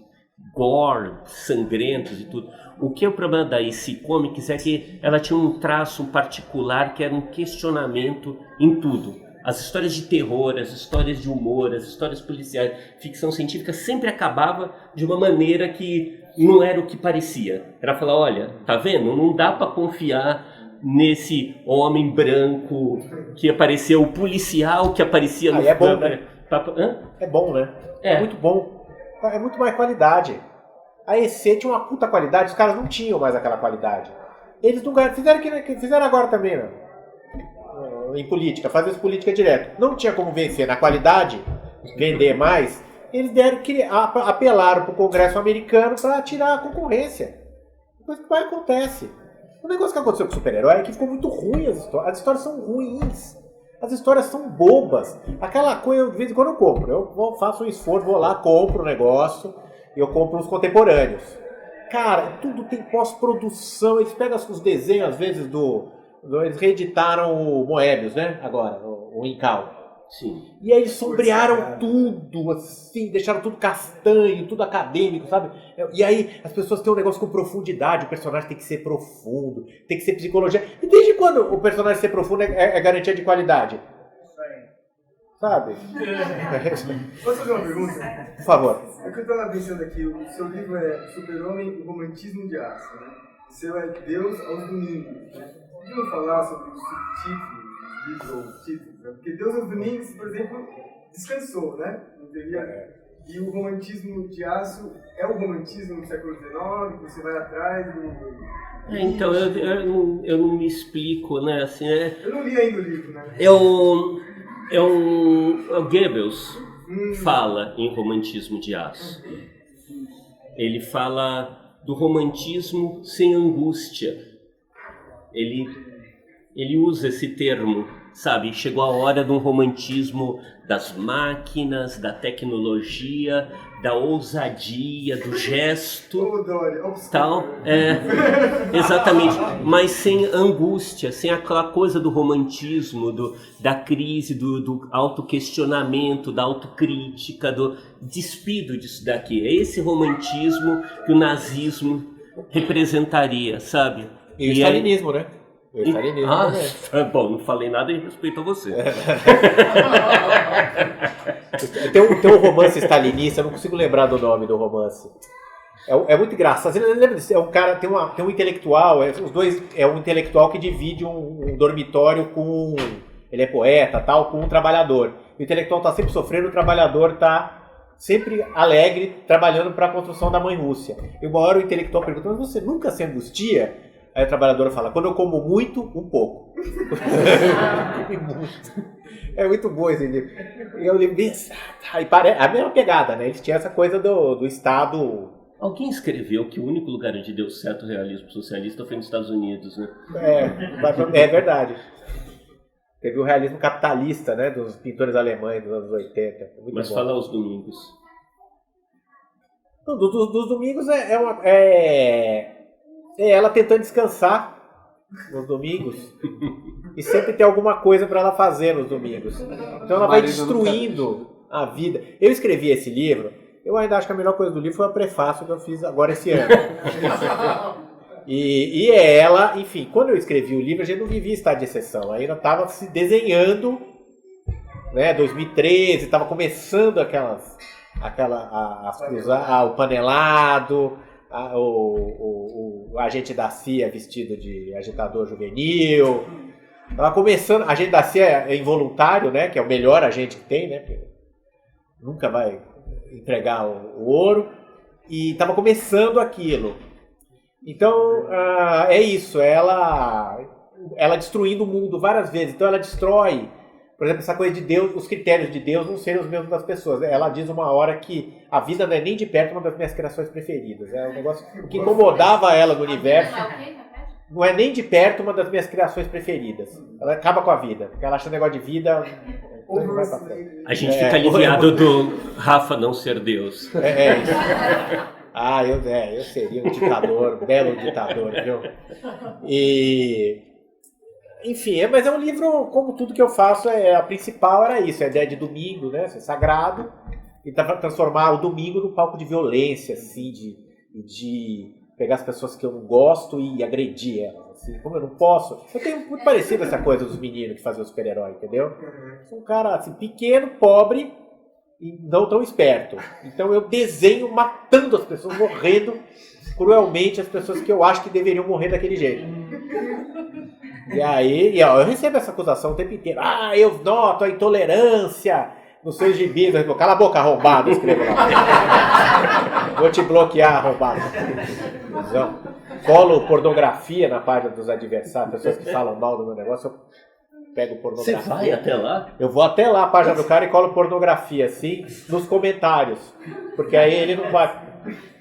gore, sangrentos e tudo. O que é o problema da DC Comics é que ela tinha um traço particular que era um questionamento em tudo. As histórias de terror, as histórias de humor, as histórias policiais, ficção científica sempre acabava de uma maneira que não era o que parecia. Era falar, olha, tá vendo? Não dá para confiar nesse homem branco que apareceu, o policial que aparecia no... Aí é bom, né? Hã? É bom, né? É. Muito bom. É muito mais qualidade. A EC tinha uma puta qualidade, os caras não tinham mais aquela qualidade. Eles não ganharam, fizeram agora também, né? Em política, fazer política direto. Não tinha como vencer na qualidade, vender mais. Eles apelaram para o Congresso americano para tirar a concorrência. Coisa que mais acontece. O negócio que aconteceu com o super-herói é que ficou muito ruim as histórias. As histórias são ruins. As histórias são bobas. Aquela coisa, de vez em quando eu compro. Faço um esforço, vou lá, compro o negócio. E eu compro uns contemporâneos. Cara, tudo tem pós-produção. Eles pegam os desenhos, às vezes, eles reeditaram o Moebius, né? Agora, o Incal. Sim. E aí eles sombrearam tudo, assim, deixaram tudo castanho, tudo acadêmico, sabe? E aí as pessoas têm um negócio com profundidade, o personagem tem que ser profundo, tem que ser psicologia. E desde quando o personagem ser profundo é garantia de qualidade? sabe? Posso fazer uma pergunta? Por favor. É que eu estava pensando aqui, o seu livro é Super-Homem, o Romantismo de Aço, né? O seu é Deus aos Domingos, né? Podemos falar sobre os subtítulos, livro ou títulos, né? Porque Deus aos Domingos, por exemplo, descansou, né? Não teria... E o romantismo de aço é o romantismo do século XIX, que você vai atrás do... Então, eu não me explico, né? Assim, Eu não li ainda o livro, né? O Goebbels fala em romantismo de aço. Ele fala do romantismo sem angústia. Ele usa esse termo, sabe? Chegou a hora de um romantismo das máquinas, da tecnologia, da ousadia, do gesto, tal. Exatamente, mas sem angústia, sem aquela coisa do romantismo, da crise, do autoquestionamento, da autocrítica, do despido disso daqui. É esse romantismo que o nazismo representaria, sabe? E o stalinismo, né? Bom, não falei nada em respeito a você. Tem um romance stalinista, eu não consigo lembrar do nome do romance. É muito engraçado. Você lembra disso? É um cara, tem um intelectual, os dois, é um intelectual que divide um dormitório com... Ele é poeta, tal, com um trabalhador. O intelectual está sempre sofrendo, o trabalhador está sempre alegre, trabalhando para a construção da mãe Rússia. E uma hora o intelectual pergunta, mas você nunca se angustia? Aí a trabalhadora fala, quando eu como muito, um pouco. É muito bom esse livro. E eu lembro, a mesma pegada, né? Eles tinham essa coisa do Estado... Alguém escreveu que o único lugar onde deu certo o realismo socialista foi nos Estados Unidos, né? É verdade. Teve o realismo capitalista, né? Dos pintores alemães dos anos 80. Muito Mas bom. fala os domingos. Não, dos domingos é ela tentando descansar nos domingos e sempre tem alguma coisa para ela fazer nos domingos. Então ela vai destruindo a vida. Eu escrevi esse livro, eu ainda acho que a melhor coisa do livro foi o prefácio que eu fiz agora esse ano. E ela, enfim, quando eu escrevi o livro, a gente não vivia estado de exceção, ainda estava se desenhando, né, 2013, estava começando a cruzar, o panelado, o agente da CIA vestido de agitador juvenil. Tava começando, a agente da CIA é involuntário, né? Que é o melhor agente que tem, né? Porque nunca vai entregar o ouro. E tava começando aquilo. Então, é isso. Ela destruindo o mundo várias vezes. Então ela destrói, por exemplo, essa coisa de Deus, os critérios de Deus não serem os mesmos das pessoas. Ela diz uma hora que a vida não é nem de perto uma das minhas criações preferidas. É um negócio que incomodava ela no universo. Não é nem de perto uma das minhas criações preferidas. Ela acaba com a vida, porque ela acha o negócio de vida... Não vai pra frente. A gente fica aliviado do Rafa não ser Deus. Isso. Eu seria um ditador, um belo ditador, viu? Enfim, mas é um livro, como tudo que eu faço, a principal era isso, a ideia de domingo, né, ser sagrado, e transformar o domingo num palco de violência, assim, de pegar as pessoas que eu não gosto e agredir elas, assim, como eu não posso. Eu tenho muito parecido essa coisa dos meninos que faziam super-herói, entendeu? Sou um cara, assim, pequeno, pobre e não tão esperto. Então eu desenho matando as pessoas, morrendo cruelmente as pessoas que eu acho que deveriam morrer daquele jeito. E aí, eu recebo essa acusação o tempo inteiro. Eu noto a intolerância nos seus gibis. Cala a boca, arrombado, escreva lá. Vou te bloquear, arrombado. Colo pornografia na página dos adversários, pessoas que falam mal do meu negócio, eu pego pornografia. Você vai até lá? Eu vou até lá, a página do cara, e colo pornografia, assim, nos comentários. Porque aí ele não vai...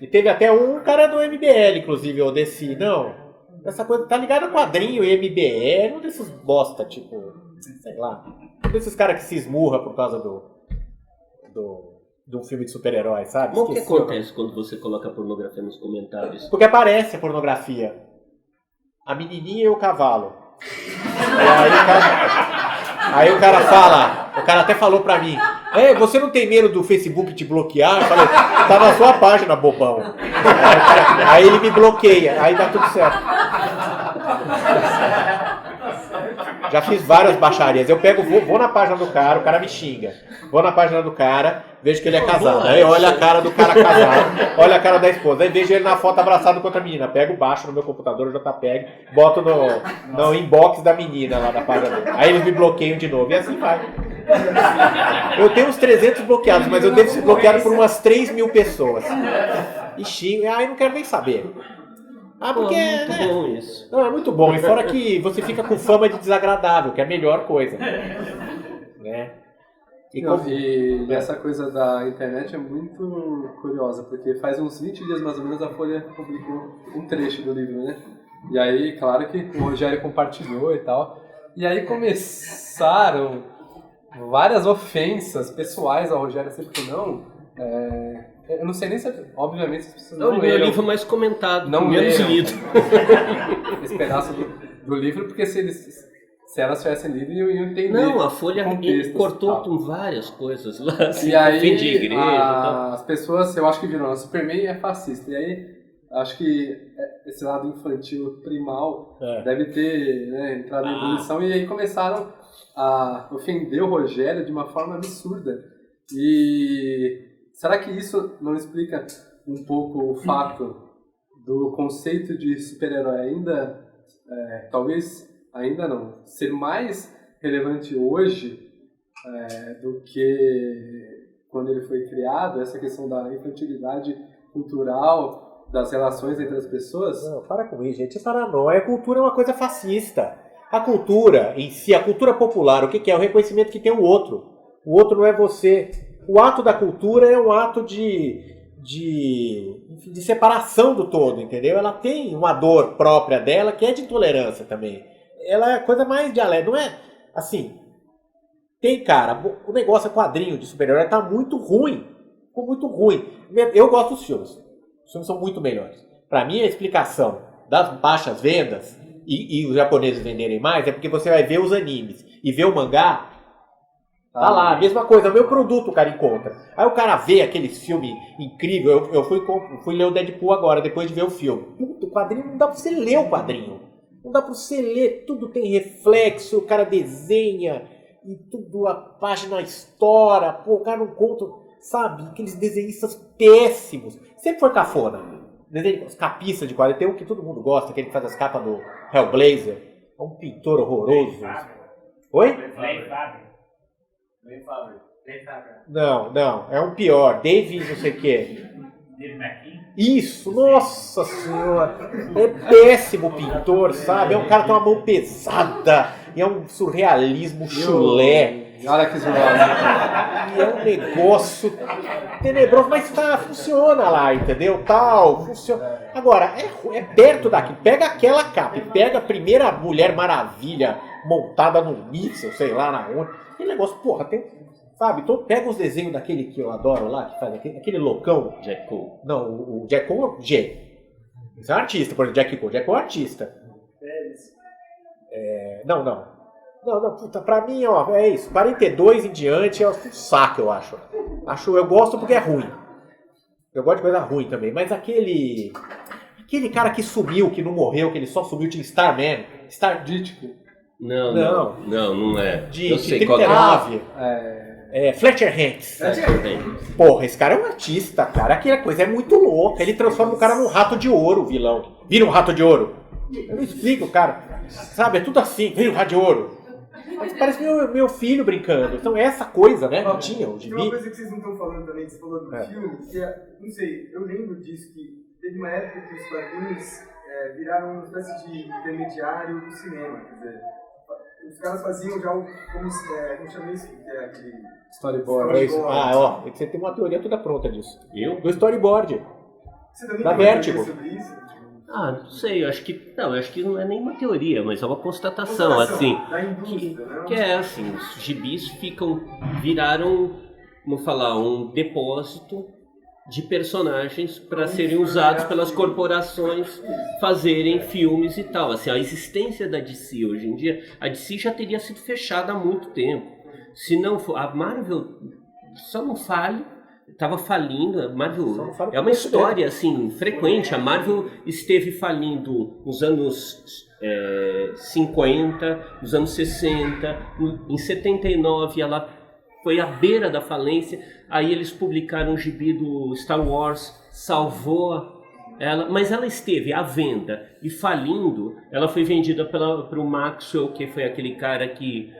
E teve até um cara do MBL, inclusive, eu desci. Não, essa coisa tá ligada a quadrinho e MBL, um desses bosta, tipo, sei lá. Um desses caras que se esmurra por causa de um filme de super-herói, sabe? Mas o que acontece quando você coloca pornografia nos comentários? Porque aparece a pornografia. A menininha e o cavalo. E aí o cara fala, o cara até falou pra mim, você não tem medo do Facebook te bloquear? Eu falei, tá na sua página, bobão. Aí ele me bloqueia, aí dá tudo certo. Já fiz várias baixarias. Eu pego, vou na página do cara, o cara me xinga. Vou na página do cara, vejo que ele é casado. Aí olha a cara do cara casado, olha a cara da esposa. Aí vejo ele na foto abraçado com outra menina. Pego, baixo no meu computador, o JPEG, boto no inbox da menina lá da página dele. Aí eles me bloqueiam de novo. E assim vai. Eu tenho uns 300 bloqueados, mas eu devo ser bloqueado por umas 3.000 pessoas. E xingo, aí não quero nem saber. Porque é muito bom isso. Não, é muito bom. E fora que você fica com fama de desagradável, que é a melhor coisa. Né? E essa coisa da internet é muito curiosa, porque faz uns 20 dias mais ou menos a Folha publicou um trecho do livro, né? E aí, claro que o Rogério compartilhou e tal. E aí começaram várias ofensas pessoais ao Rogério, assim, porque não... eu não sei nem se... Obviamente, as pessoas não leram. É o meu livro mais comentado, não menos lido. Esse pedaço do livro, porque se elas tivessem lido, iam entender. Não, a Folha cortou com várias coisas lá. Assim, e aí, de igreja, as pessoas, eu acho que viram, Superman é fascista. E aí, acho que esse lado infantil primal deve ter, né, entrado em ebulição. E aí começaram a ofender o Rogério de uma forma absurda. E será que isso não explica um pouco o fato do conceito de super-herói ainda, talvez ainda não, ser mais relevante hoje do que quando ele foi criado, essa questão da infantilidade cultural, das relações entre as pessoas? Não, para com isso, gente. É paranoia. A cultura é uma coisa fascista. A cultura em si, a cultura popular, o que é? O reconhecimento que tem o outro. O outro não é você. O ato da cultura é um ato de separação do todo, entendeu? Ela tem uma dor própria dela que é de intolerância também. Ela é a coisa mais dialética, não é assim. Tem, cara, o negócio é quadrinho de super-herói tá muito ruim. Ficou muito ruim. Eu gosto dos filmes. Os filmes são muito melhores. Pra mim, a explicação das baixas vendas e os japoneses venderem mais é porque você vai ver os animes e ver o mangá. Tá lá, a mesma coisa, o meu produto o cara encontra. Aí o cara vê aquele filme incrível. Eu fui ler o Deadpool agora, depois de ver o filme. Puta, o quadrinho não dá pra você ler o quadrinho. Não dá pra você ler, tudo tem reflexo, o cara desenha, e tudo, a página estoura, pô, o cara não conta, sabe? Aqueles desenhistas péssimos. Sempre foi cafona. Desenho, os capistas de quadrinho, tem um que todo mundo gosta, aquele que faz as capas do Hellblazer. É um pintor horroroso. Oi? Não, é um pior. Dave não sei o que. Isso, nossa senhora. É péssimo pintor, sabe? É um cara que tem uma mão pesada. E é um surrealismo chulé. Olha que zoado. E é um negócio tenebroso, mas funciona lá, entendeu? Funciona. Agora, é perto daqui. Pega aquela capa e pega a primeira Mulher Maravilha montada num míssil, sei lá na onde. Aquele negócio, porra, tem... Sabe, então pega os desenhos daquele que eu adoro lá, que faz aquele loucão. Jack Cole. Não, o Jack Cole é o G. Isso é um artista, por exemplo, Jack Cole. Jack Cole é um artista. Não, puta, pra mim, ó, é isso. 42 em diante é um saco, eu acho. Eu gosto porque é ruim. Eu gosto de coisa ruim também, mas aquele cara que sumiu, que não morreu, que ele só sumiu, tinha Starman, Dítico. Não é. Eu sei qual é. Fletcher Hanks. Porra, esse cara é um artista, cara. Aquela coisa é muito louca. Ele transforma o cara num rato de ouro, o vilão. Vira um rato de ouro. Eu não explico, cara. Sabe, é tudo assim. Vira um rato de ouro. Mas parece meu filho brincando. Então essa coisa, né? Não tinha o gibi. Tem uma coisa que vocês não estão falando também, que você falou do filme, que não sei, eu lembro disso, que teve uma época que os quadrinhos viraram uma espécie de intermediário do cinema. Quer dizer, os caras faziam já como chama isso? Que é aquele... Storyboard. Ó, você tem uma teoria toda pronta disso. Eu? Do storyboard. Você também Da tem uma Vertigo. teoria sobre isso? Não sei, eu acho que não é nem uma teoria, mas é uma constatação, assim. Da indústria, né? Que é assim, os gibis viraram, vamos falar, um depósito de personagens para serem usados pelas corporações fazerem filmes e tal. Assim, a existência da DC hoje em dia, a DC já teria sido fechada há muito tempo. Se não for, a Marvel só não fale, estava falindo. A Marvel Só não fala é uma por história assim frequente. A Marvel esteve falindo nos anos 50, nos anos 60, em 79 ela foi à beira da falência. Aí eles publicaram o gibi do Star Wars, salvou ela, mas ela esteve à venda e falindo. Ela foi vendida para o Maxwell, que foi aquele cara que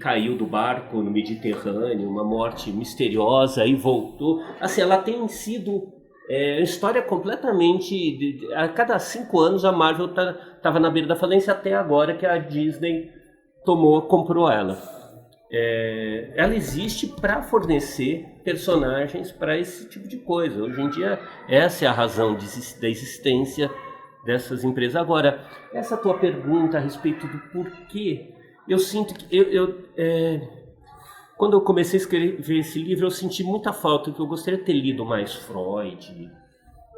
caiu do barco no Mediterrâneo, uma morte misteriosa e voltou. Assim, ela tem sido uma história completamente... a cada 5 anos a Marvel estava na beira da falência, até agora que a Disney comprou ela. Ela existe para fornecer personagens para esse tipo de coisa. Hoje em dia, essa é a razão da existência dessas empresas. Agora, essa tua pergunta a respeito do porquê, eu sinto que quando eu comecei a escrever esse livro, eu senti muita falta, que eu gostaria de ter lido mais Freud,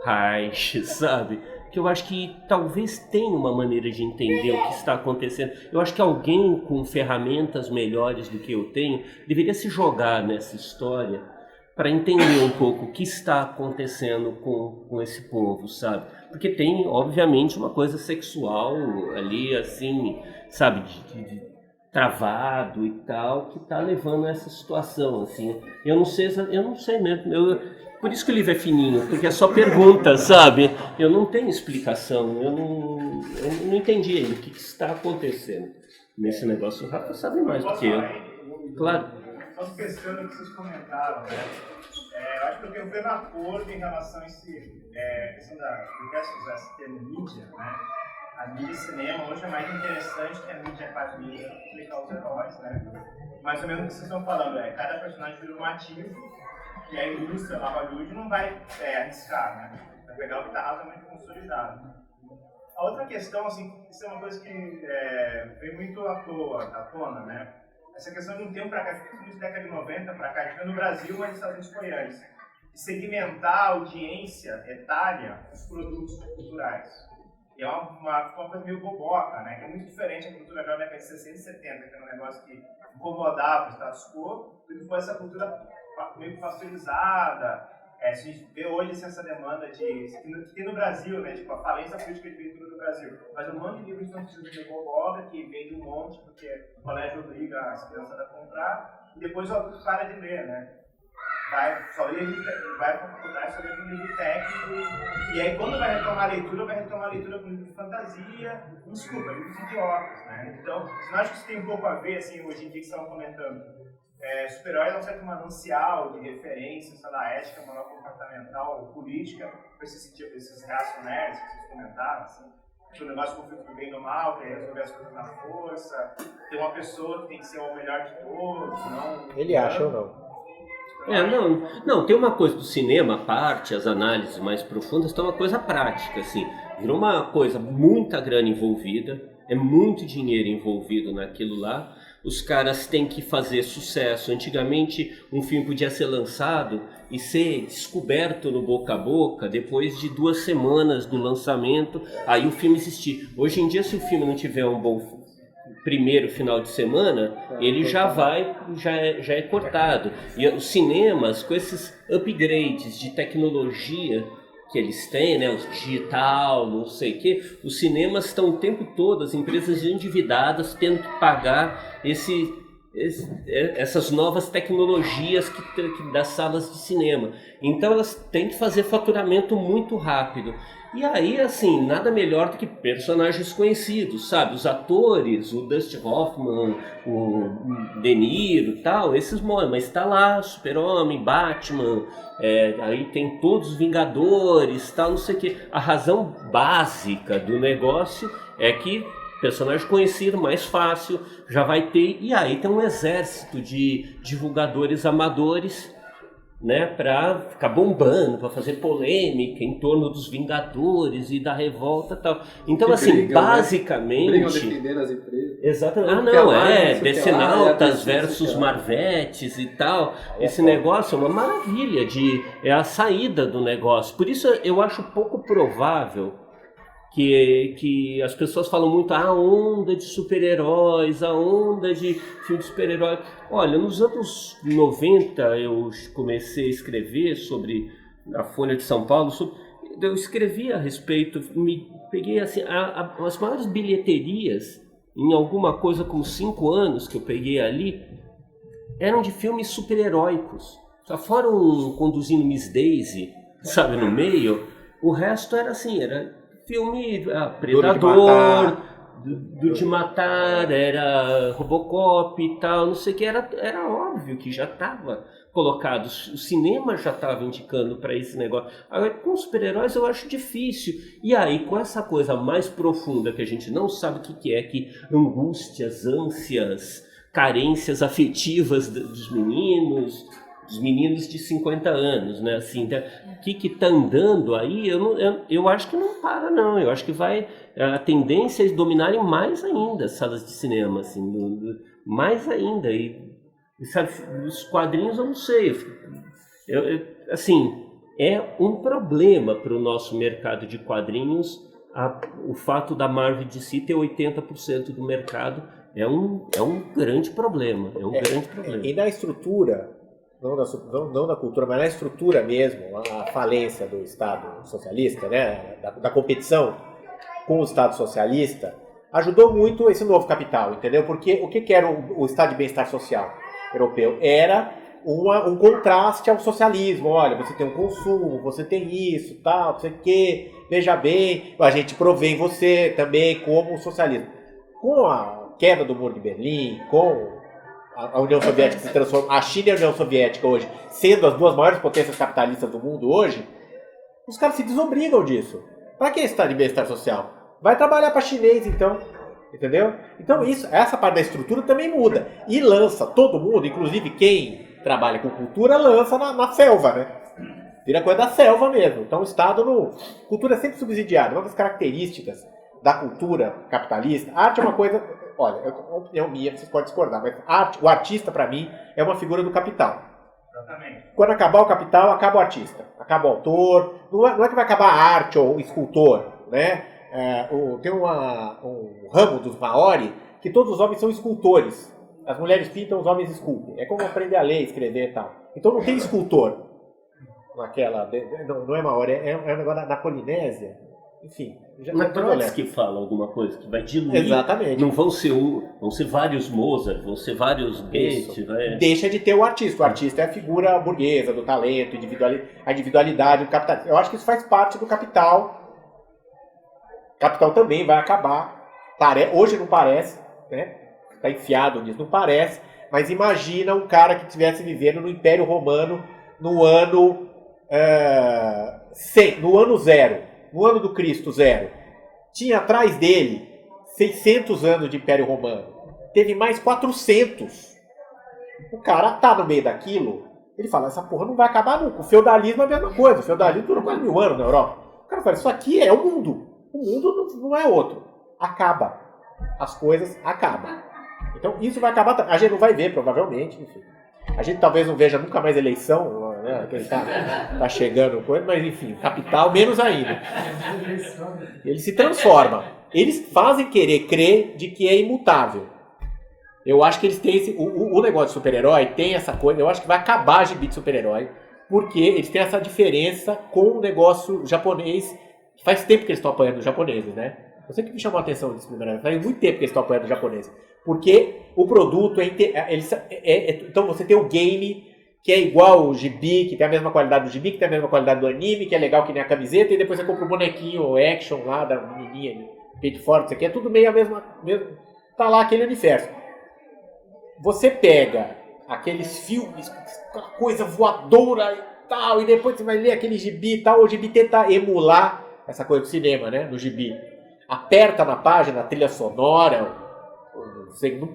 Reich, sabe? Que eu acho que talvez tenha uma maneira de entender o que está acontecendo. Eu acho que alguém com ferramentas melhores do que eu tenho deveria se jogar nessa história para entender um pouco o que está acontecendo com esse povo, sabe? Porque tem, obviamente, uma coisa sexual ali, assim, sabe, de travado e tal, que está levando a essa situação, assim. Eu não sei mesmo. Por isso que o livro é fininho, porque é só pergunta, sabe? Eu não tenho explicação, eu não entendi ainda o que está acontecendo nesse negócio. O Rafa sabe mais do que eu. Claro. Só questionando o que vocês comentaram, né? Eu acho que eu tenho um pleno acordo em relação a questão da esse termo mídia, né? A mídia cinema hoje é mais interessante que a mídia quadrinha explicar os heróis, né? Mais ou menos o que vocês estão falando, cada personagem vira um ativo e a indústria lá, Hollywood, não vai arriscar, né? Vai pegar o que está razoavelmente consolidado. A outra questão, assim, isso é uma coisa que vem muito à tona, né? Essa questão de um tempo para cá, principalmente da década de 90 para cá, que no Brasil, mas nos Estados Unidos foi antes, de segmentar a audiência etária dos produtos culturais. E é uma coisa meio boboca, né? Que é muito diferente a cultura jovem da década de 60 e 70, que era um negócio que incomodava o status quo, e depois essa cultura meio pasteurizada. A gente vê hoje essa demanda que tem no Brasil, né? Tipo, a falência política de leitura do Brasil. Mas um monte de livros estão precisando de boboca, que vende um monte, porque o colégio obriga as crianças a comprar, e depois o adulto para de ler, né? Vai para a faculdade só lê um livro técnico, e aí quando vai retomar a leitura com livro de fantasia, desculpa, livros idiotas, né? Então, eu acho que isso tem um pouco a ver, assim, hoje em dia que estavam comentando. Super-heróis é um certo manancial de referência, sei lá, ética, moral comportamental, política, para esses reacionários que vocês comentaram, assim. O negócio do conflito do bem e do mal, que é resolver as coisas na força, tem uma pessoa que tem que ser o melhor de todos, não... Ele acha ou não? Não, tem uma coisa do cinema, a parte, as análises mais profundas, tem uma coisa prática, assim. Virou uma coisa, muita grana envolvida, é muito dinheiro envolvido naquilo lá. Os caras têm que fazer sucesso. Antigamente, um filme podia ser lançado e ser descoberto no boca a boca depois de 2 semanas do lançamento, aí o filme existir. Hoje em dia, se o filme não tiver um bom primeiro final de semana, ele já é cortado. E os cinemas, com esses upgrades de tecnologia que eles têm, né, o digital, não sei o quê, os cinemas estão o tempo todo, as empresas endividadas tendo que pagar essas novas tecnologias das salas de cinema. Então elas têm que fazer faturamento muito rápido. E aí, assim, nada melhor do que personagens conhecidos, sabe? Os atores, o Dustin Hoffman, o De Niro e tal, esses moram, mas tá lá, Super-Homem, Batman, aí tem todos os Vingadores, tal, não sei o quê. A razão básica do negócio é que personagem conhecido, mais fácil, já vai ter, e aí tem um exército de divulgadores amadores, né, para ficar bombando, para fazer polêmica em torno dos Vingadores e da revolta e tal. Então, que assim, brigam, basicamente... Né? Brigam defendendo as empresas. Exatamente. Decenautas versus Marvetes e tal. Esse negócio é uma maravilha, é a saída do negócio. Por isso eu acho pouco provável que as pessoas falam muito a onda de super-heróis, a onda de filme de super-herói. Olha, nos anos 90 eu comecei a escrever sobre a Folha de São Paulo, eu escrevi a respeito, me peguei assim, as maiores bilheterias em alguma coisa como 5 anos que eu peguei ali, eram de filmes super-heróicos. Só foram Conduzindo Miss Daisy, sabe, no meio. O resto era assim, era filme Predador, Duro de Matar, era Robocop e tal, não sei o que. Era óbvio que já estava colocado, o cinema já estava indicando para esse negócio. Agora, com super-heróis eu acho difícil. E aí, com essa coisa mais profunda que a gente não sabe o que é, que angústias, ânsias, carências afetivas dos meninos de 50 anos, né? Assim, o que tá andando aí, eu acho que não para, não. Eu acho que a tendência é dominarem mais ainda as salas de cinema, assim, mais ainda. E sabe, os quadrinhos eu não sei. Assim, é um problema para o nosso mercado de quadrinhos o fato da Marvel DC ter 80% do mercado. É um grande problema. Grande problema. E na estrutura, não da cultura, mas na estrutura mesmo, a falência do Estado socialista, né, da competição com o Estado socialista, ajudou muito esse novo capital, entendeu? Porque o que era o Estado de bem-estar social europeu? Era um contraste ao socialismo. Olha, você tem um consumo, você tem isso, tal, não sei o quê, veja bem, a gente provém você também como socialismo. Com a queda do Muro de Berlim, com a União Soviética se transforma, a China e a União Soviética hoje, sendo as duas maiores potências capitalistas do mundo hoje, os caras se desobrigam disso. Para que Estado de bem-estar social? Vai trabalhar para chinês, então. Entendeu? Então essa parte da estrutura também muda. E lança todo mundo, inclusive quem trabalha com cultura, lança na selva, né? Vira coisa da selva mesmo. Então o Estado cultura é sempre subsidiada. Uma das características da cultura capitalista, arte é uma coisa... Olha, é uma opinião minha, vocês podem discordar, mas o artista, para mim, é uma figura do capital. Exatamente. Quando acabar o capital, acaba o artista. Acaba o autor. Não é que vai acabar a arte ou o escultor, né? Tem um ramo dos Maori que todos os homens são escultores. As mulheres pintam, os homens esculpem. É como aprender a ler, escrever e tal. Então não tem escultor naquela... Não é Maori, é um negócio da Polinésia. Enfim, mas Trotsky fala alguma coisa que vai diluir. Exatamente. Não vão ser vários Mozart, vão ser vários Goethe. Deixa de ter o artista. O artista é a figura burguesa do talento, a individualidade do capitalismo. Eu acho que isso faz parte do capital. O capital também vai acabar. Hoje não parece, né? Está enfiado nisso, não parece. Mas imagina um cara que estivesse vivendo no Império Romano no ano 100, no ano 0. No ano do Cristo 0, tinha atrás dele 600 anos de Império Romano. Teve mais 400. O cara tá no meio daquilo, ele fala, essa porra não vai acabar nunca. O feudalismo é a mesma coisa. O feudalismo durou quase 1000 anos na Europa. O cara fala, isso aqui é o mundo. O mundo não é outro. Acaba. As coisas acabam. Então isso vai acabar. A gente não vai ver, provavelmente, enfim. A gente talvez não veja nunca mais eleição, né? Que ele tá chegando, mas enfim, capital menos ainda. Ele se transforma. Eles fazem querer crer de que é imutável. Eu acho que eles têm o negócio de super-herói tem essa coisa, eu acho que vai acabar a gibi de super-herói, porque eles têm essa diferença com o negócio japonês, que faz tempo que eles estão apoiando os japoneses, né? Eu sempre me chamou a atenção disso primeiro, faz muito tempo que eles estão apoiando os japoneses. Porque o produto então você tem o game que é igual o gibi, que tem a mesma qualidade do gibi, que tem a mesma qualidade do anime, que é legal que nem a camiseta, e depois você compra o bonequinho, o action lá da menininha, peito forte, isso aqui é tudo meio a mesma, tá lá aquele universo. Você pega aqueles filmes, aquela coisa voadora e tal, e depois você vai ler aquele gibi e tal, o gibi tenta emular essa coisa do cinema, né, do gibi. Aperta na página, a trilha sonora,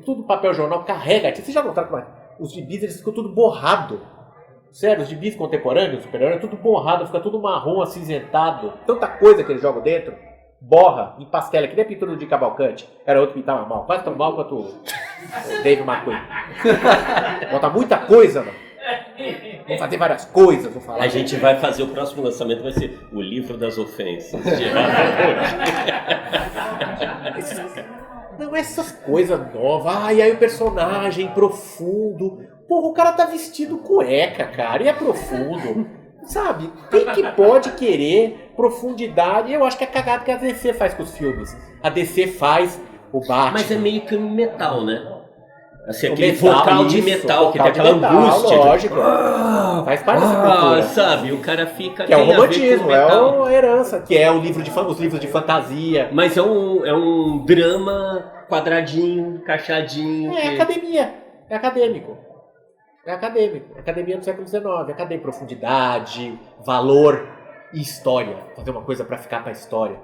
tudo papel jornal, carrega. Vocês já notaram como os gibis eles ficam tudo borrado. Sério, os gibis contemporâneos, superiores, tudo borrado, fica tudo marrom, acinzentado. Tanta coisa que eles jogam dentro, borra, empastela, que nem a pintura de Cavalcante. Era outro que pintava mal, quase tão mal quanto o Dave McQueen. Bota muita coisa, mano. vou fazer várias coisas, vou falar. A gente vai fazer o próximo lançamento, vai ser o livro das ofensas. Não, essas coisas novas. E aí o personagem profundo. Porra, o cara tá vestido cueca, cara. E é profundo. Sabe? Quem que pode querer profundidade? Eu acho que é cagada que a DC faz com os filmes. A DC faz o Batman. Mas é meio que um metal, né? Assim, O aquele metal, vocal de isso, metal, que vocal tem aquela de metal, angústia. lógico. Faz parte dessa cultura. Sabe? O cara fica... Que é o tem a ver com romantismo, metal. a herança, que é o livro os livros de fantasia. Mas é um drama quadradinho, encaixadinho. É academia, é acadêmico. É acadêmico. Academia do século XIX. Academia, profundidade, valor e história. Fazer uma coisa pra ficar pra história.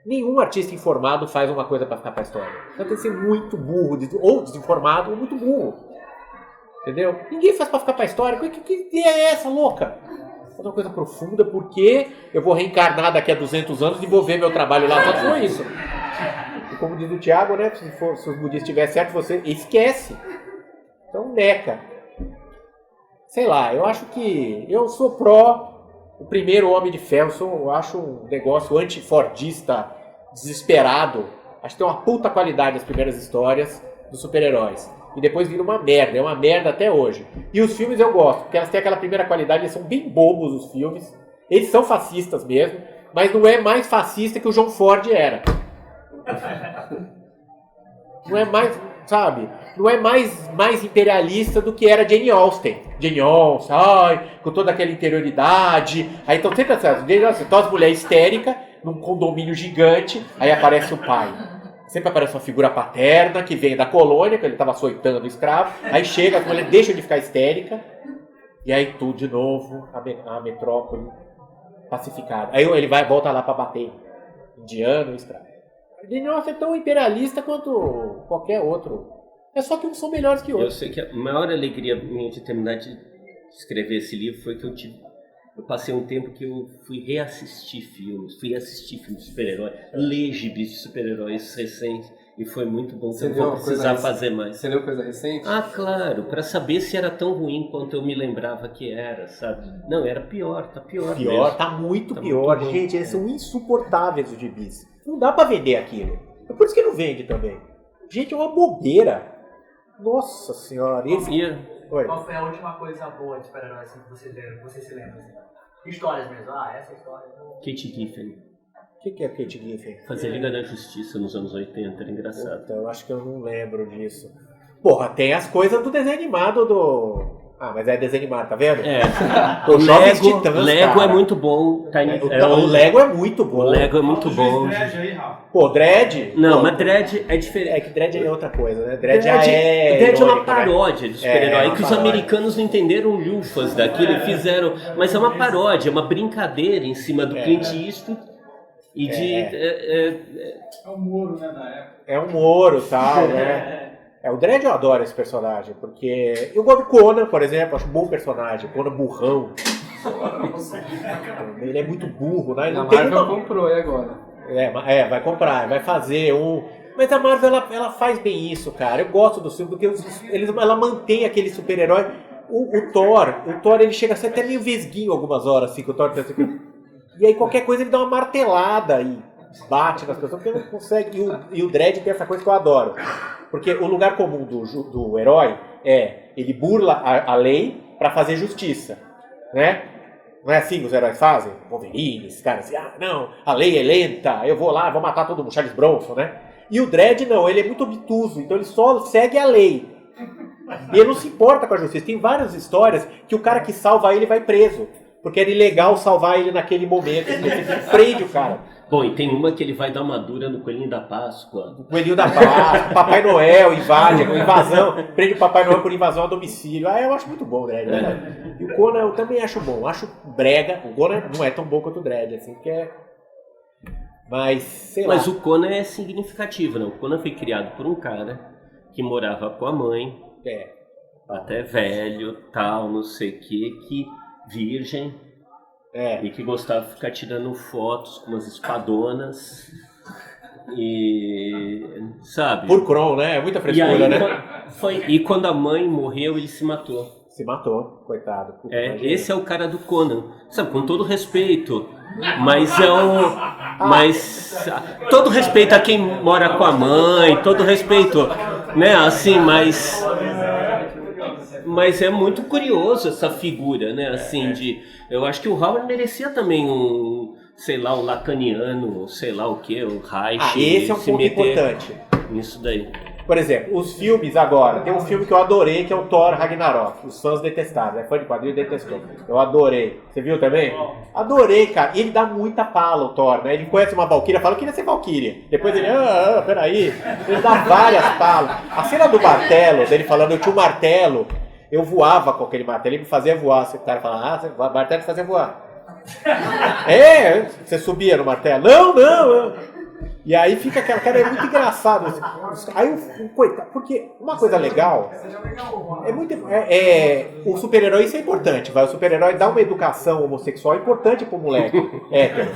Nenhum artista informado faz uma coisa pra ficar pra história. Então tem que ser muito burro, ou desinformado, ou muito burro. Entendeu? Ninguém faz pra ficar pra história. Que ideia é essa, louca? Fazer uma coisa profunda, porque eu vou reencarnar daqui a 200 anos e vou ver meu trabalho lá. Só foi isso. E como diz o Thiago, né? Se os budistas estiverem certo, você esquece. Então, neca. Sei lá, eu acho que eu sou pró o primeiro Homem de Ferro. Eu acho um negócio anti-fordista, desesperado. Acho que tem uma puta qualidade as primeiras histórias dos super-heróis. E depois vira uma merda, é uma merda até hoje. E os filmes eu gosto, porque elas têm aquela primeira qualidade, eles são bem bobos os filmes. Eles são fascistas mesmo, mas não é mais fascista que o John Ford era. Não é mais, sabe? Não é mais imperialista do que era Jane Austen. Jane Austen, com toda aquela interioridade. Aí então sempre as mulheres histéricas, num condomínio gigante, aí aparece o pai. Sempre aparece uma figura paterna que vem da colônia, que ele estava açoitando o escravo. Aí chega, as mulheres deixam de ficar histérica. E aí tudo de novo, a metrópole pacificada. Aí ele volta lá para bater indiano e escravo. Jane Austen é tão imperialista quanto qualquer outro. É só que uns são melhores que outros. Eu sei que a maior alegria minha de terminar de escrever esse livro foi que eu passei um tempo que eu fui assistir filmes de super-heróis, ler gibis de super-heróis recentes, e foi muito bom, que eu não vou precisar fazer mais. Você leu coisa recente? Ah, claro, para saber se era tão ruim quanto eu me lembrava que era, sabe? Não, era pior, tá pior mesmo. Tá muito pior. Muito Gente, eles são insuportáveis os gibis. Não dá pra vender aquilo. É por isso que não vende também. Gente, é uma bobeira. Nossa senhora. Oi. Qual foi a última coisa boa de super-herói assim, que você se lembra? Assim? Histórias mesmo. Essa história. Kate Giffen. O que é Kate Giffen? Fazer Liga da Justiça nos anos 80, era engraçado. Então, eu acho que eu não lembro disso. Porra, tem as coisas do desenho animado do... mas é desenho animado, tá vendo? O Jovens Titãs, Lego cara. é muito bom. O Lego é muito bom. O Lego é muito bom. Pô, Dredd? Não, mas Dredd é diferente. É que Dredd é outra coisa, né? Dredd Dredd é irônico, uma né? paródia de super-herói, que os paródia. americanos não entenderam lufas daquilo e fizeram. Mas é uma paródia, é uma brincadeira em cima do Clint Eastwood e de. É um Moro, né, na época. É um Moro e tal, né? O Dredd eu adoro esse personagem, porque eu gosto do Conan, por exemplo, acho um bom personagem, Conan burrão. Ele é muito burro, né? Ele A não tem Marvel uma... comprou aí agora. vai comprar, vai fazer um... Mas a Marvel, ela faz bem isso, cara. Eu gosto do filme, porque ela mantém aquele super-herói. O Thor, ele chega a ser até meio vesguinho algumas horas, assim, que o Thor pensa que... E aí qualquer coisa ele dá uma martelada e bate nas pessoas, porque ele não consegue... E o Dredd tem essa coisa que eu adoro. Porque o lugar comum do herói é ele burla a lei pra fazer justiça, né? Não é assim que os heróis fazem? Wolverine, esses caras assim, não, a lei é lenta, eu vou lá, vou matar todo mundo, Charles Bronson, né? E o Dredd não, ele é muito obtuso, então ele só segue a lei. E ele não se importa com a justiça. Tem várias histórias que o cara que salva ele vai preso, porque era ilegal salvar ele naquele momento, você prende o cara. Bom, e tem uma que ele vai dar uma dura no Coelhinho da Páscoa. O Coelhinho da Páscoa, Papai Noel invade, invasão, prende o Papai Noel por invasão a domicílio. Eu acho muito bom o Dredd, né? E o Conan eu também acho bom, acho brega. O Conan não é tão bom quanto o Dredd, assim, porque é... Mas, sei lá. Mas o Conan é significativo, né? O Conan foi criado por um cara que morava com a mãe, até velho, tal, não sei o que virgem... E que gostava de ficar tirando fotos com umas espadonas. E... sabe? Por Kron, né? É muita frescura, né? E quando a mãe morreu, ele se matou. Se matou, coitado. Esse é o cara do Conan, sabe, com todo respeito, mas é um... Mas todo respeito a quem mora com a mãe, todo respeito, né, assim, mas é muito curioso essa figura, né, assim, eu acho que o Howard merecia também sei lá, o lacaniano, sei lá o que, o Reich, esse é um ponto importante. Nisso daí. Por exemplo, os filmes agora, tem um filme que eu adorei, que é o Thor Ragnarok. Os fãs detestaram, né? Fã de quadrinho detestou. Eu adorei. Você viu também? Adorei, cara. E ele dá muita pala, o Thor, né? Ele conhece uma Valkyria, fala que queria ser Valkyria. Depois ele, peraí. Ele dá várias palas. A cena do martelo, dele falando, eu tinha um martelo, eu voava com aquele martelo, ele me fazia voar. O cara fala, o martelo te fazia voar. Você subia no martelo? Não. E aí fica aquela cara, é muito engraçado. Aí coitado, porque uma coisa legal o super-herói, isso é importante, o super-herói dá uma educação homossexual importante pro moleque hétero,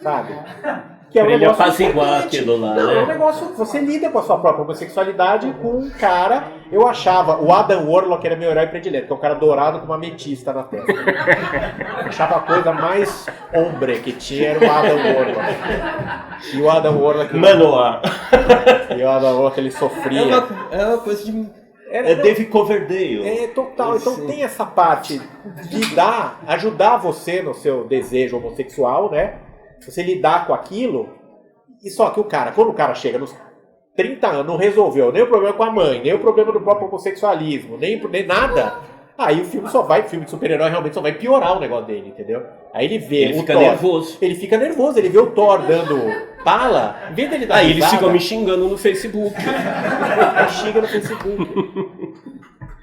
sabe? Que é um ele negócio apaziguar aquilo lá, não, né? É um negócio, você lida com a sua própria homossexualidade com um cara, eu achava, o Adam Warlock era meu herói predileto, que é um cara dourado com uma ametista na testa. Eu achava a coisa mais hombre que tinha era o Adam Warlock. E o Adam Warlock... Manoar. E o Adam Warlock, ele sofria. É uma coisa de... David Coverdale. É total, então tem essa parte de ajudar você no seu desejo homossexual, né? Você lidar com aquilo, e só que quando o cara chega nos 30 anos, não resolveu nem o problema com a mãe, nem o problema do próprio homossexualismo, nem nada, aí o filme de super-herói realmente só vai piorar o negócio dele, entendeu? Aí ele vê ele fica nervoso. Ele fica nervoso, ele vê o Thor dando pala, em vez dele dar risada... eles ficam me xingando no Facebook. Aí xinga no Facebook.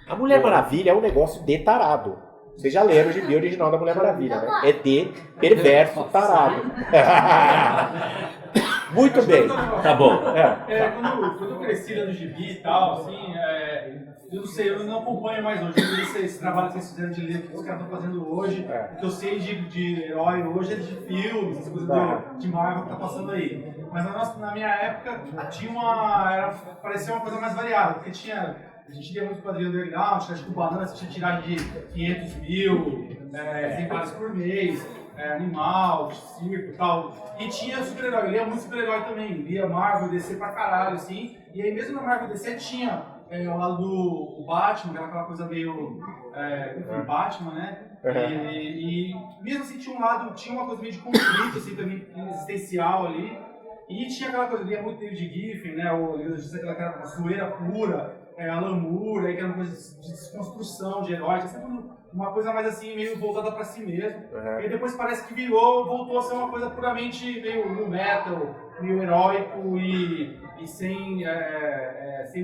A Mulher Maravilha é um negócio de tarado. Vocês já leram o gibi original da Mulher Maravilha, né? É de perverso tarado. Muito bem. Tá bom. Quando eu cresci lendo gibi e tal, assim, eu não sei, eu não acompanho mais hoje. Eu não sei esse trabalho que vocês fizeram de ler, que os caras estão fazendo hoje. O que eu sei de herói hoje é de filmes, essas coisas de Marvel que tá passando aí. Mas na minha época parecia uma coisa mais variada, porque a gente lia muito quadrinho underground, acho que o Banana tinha tiragem de 500 mil exemplares por mês, Animal, Circo e tal. E tinha super-herói, eu lia muito super-herói também, lia Marvel, DC pra caralho, assim. E aí mesmo na Marvel DC tinha ao lado do Batman, aquela coisa meio Batman, né? E mesmo assim tinha uma coisa meio de conflito, assim, também existencial ali. E tinha aquela coisa, lia muito de Giffen, né? Aquela zoeira pura. Alan Moore, que era uma coisa de desconstrução de heróis, sempre uma coisa mais assim, meio voltada pra si mesmo. E depois parece que voltou a ser uma coisa puramente meio no metal, meio heróico e sem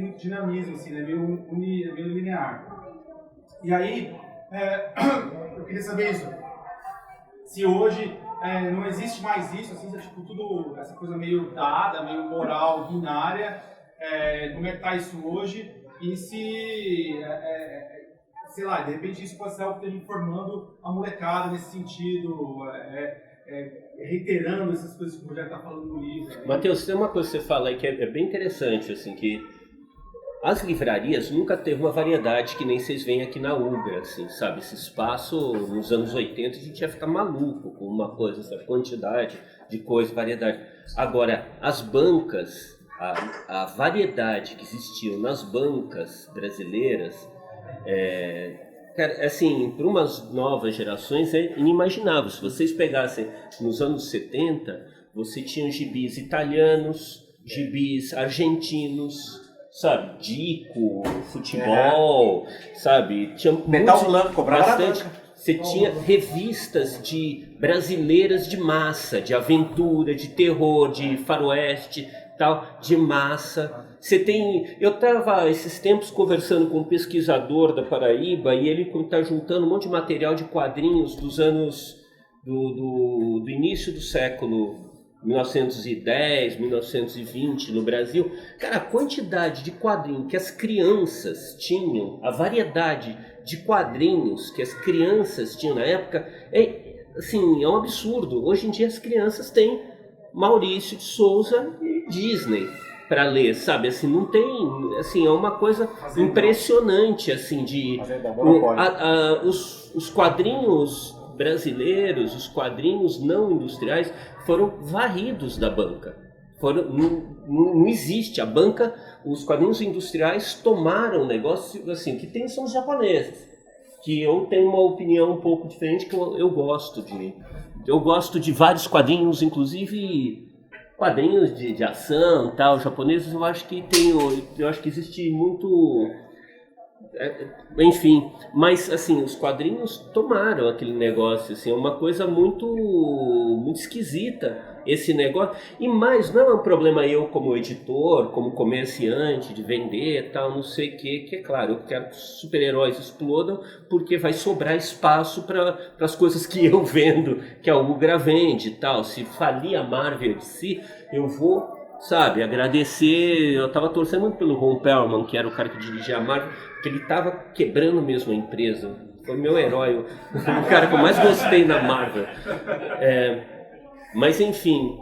muito dinamismo, assim, né? meio linear. E aí, eu queria saber isso. Se hoje não existe mais isso, assim, tipo, tudo essa coisa meio dada, meio moral, binária, como é que tá isso hoje? E se, sei lá, de repente isso pode ser algo que esteja informando a molecada nesse sentido, reiterando essas coisas que o Rogério está falando no livro. Matheus, tem uma coisa que você fala aí que é bem interessante, assim, que as livrarias nunca teve uma variedade que nem vocês veem aqui na UGA, assim, sabe? Esse espaço, nos anos 80, a gente ia ficar maluco com uma coisa, essa quantidade de coisa, variedade. Agora, as bancas... A variedade que existiu nas bancas brasileiras, cara, assim, para umas novas gerações é inimaginável. Se vocês pegassem nos anos 70, você tinha gibis italianos, gibis argentinos, sabe, Dico, futebol, sabe, tinha Metal Blanco, cobrava bastante. Você tinha revistas brasileiras de massa, de aventura, de terror, de faroeste, tal, de massa. Eu estava esses tempos conversando com um pesquisador da Paraíba e ele está juntando um monte de material de quadrinhos dos anos do início do século 1910, 1920 no Brasil. Cara, a quantidade de quadrinhos que as crianças tinham, a variedade de quadrinhos que as crianças tinham na época é um absurdo. Hoje em dia as crianças têm Maurício de Souza e Disney para ler, sabe? Assim, não tem, assim, é uma coisa impressionante, assim, de os quadrinhos brasileiros, os quadrinhos não industriais foram varridos da banca. Não existe a banca, os quadrinhos industriais tomaram o negócio, assim, que tem são os japoneses, que eu tenho uma opinião um pouco diferente, que eu gosto de vários quadrinhos, inclusive quadrinhos de ação, tal, japoneses. Eu acho que existe muito, enfim, mas assim, os quadrinhos tomaram aquele negócio, assim, é uma coisa muito esquisita esse negócio. E mais, não é um problema eu como editor, como comerciante, de vender, tal, não sei o que é claro, eu quero que os super-heróis explodam, porque vai sobrar espaço para as coisas que eu vendo, que a Ugra vende e tal. Se falir a Marvel de si, eu vou, sabe, agradecer. Eu tava torcendo muito pelo Ron Perlman, que era o cara que dirigia a Marvel, porque ele tava quebrando mesmo a empresa. Foi meu herói, o cara que eu mais gostei na Marvel. Mas enfim,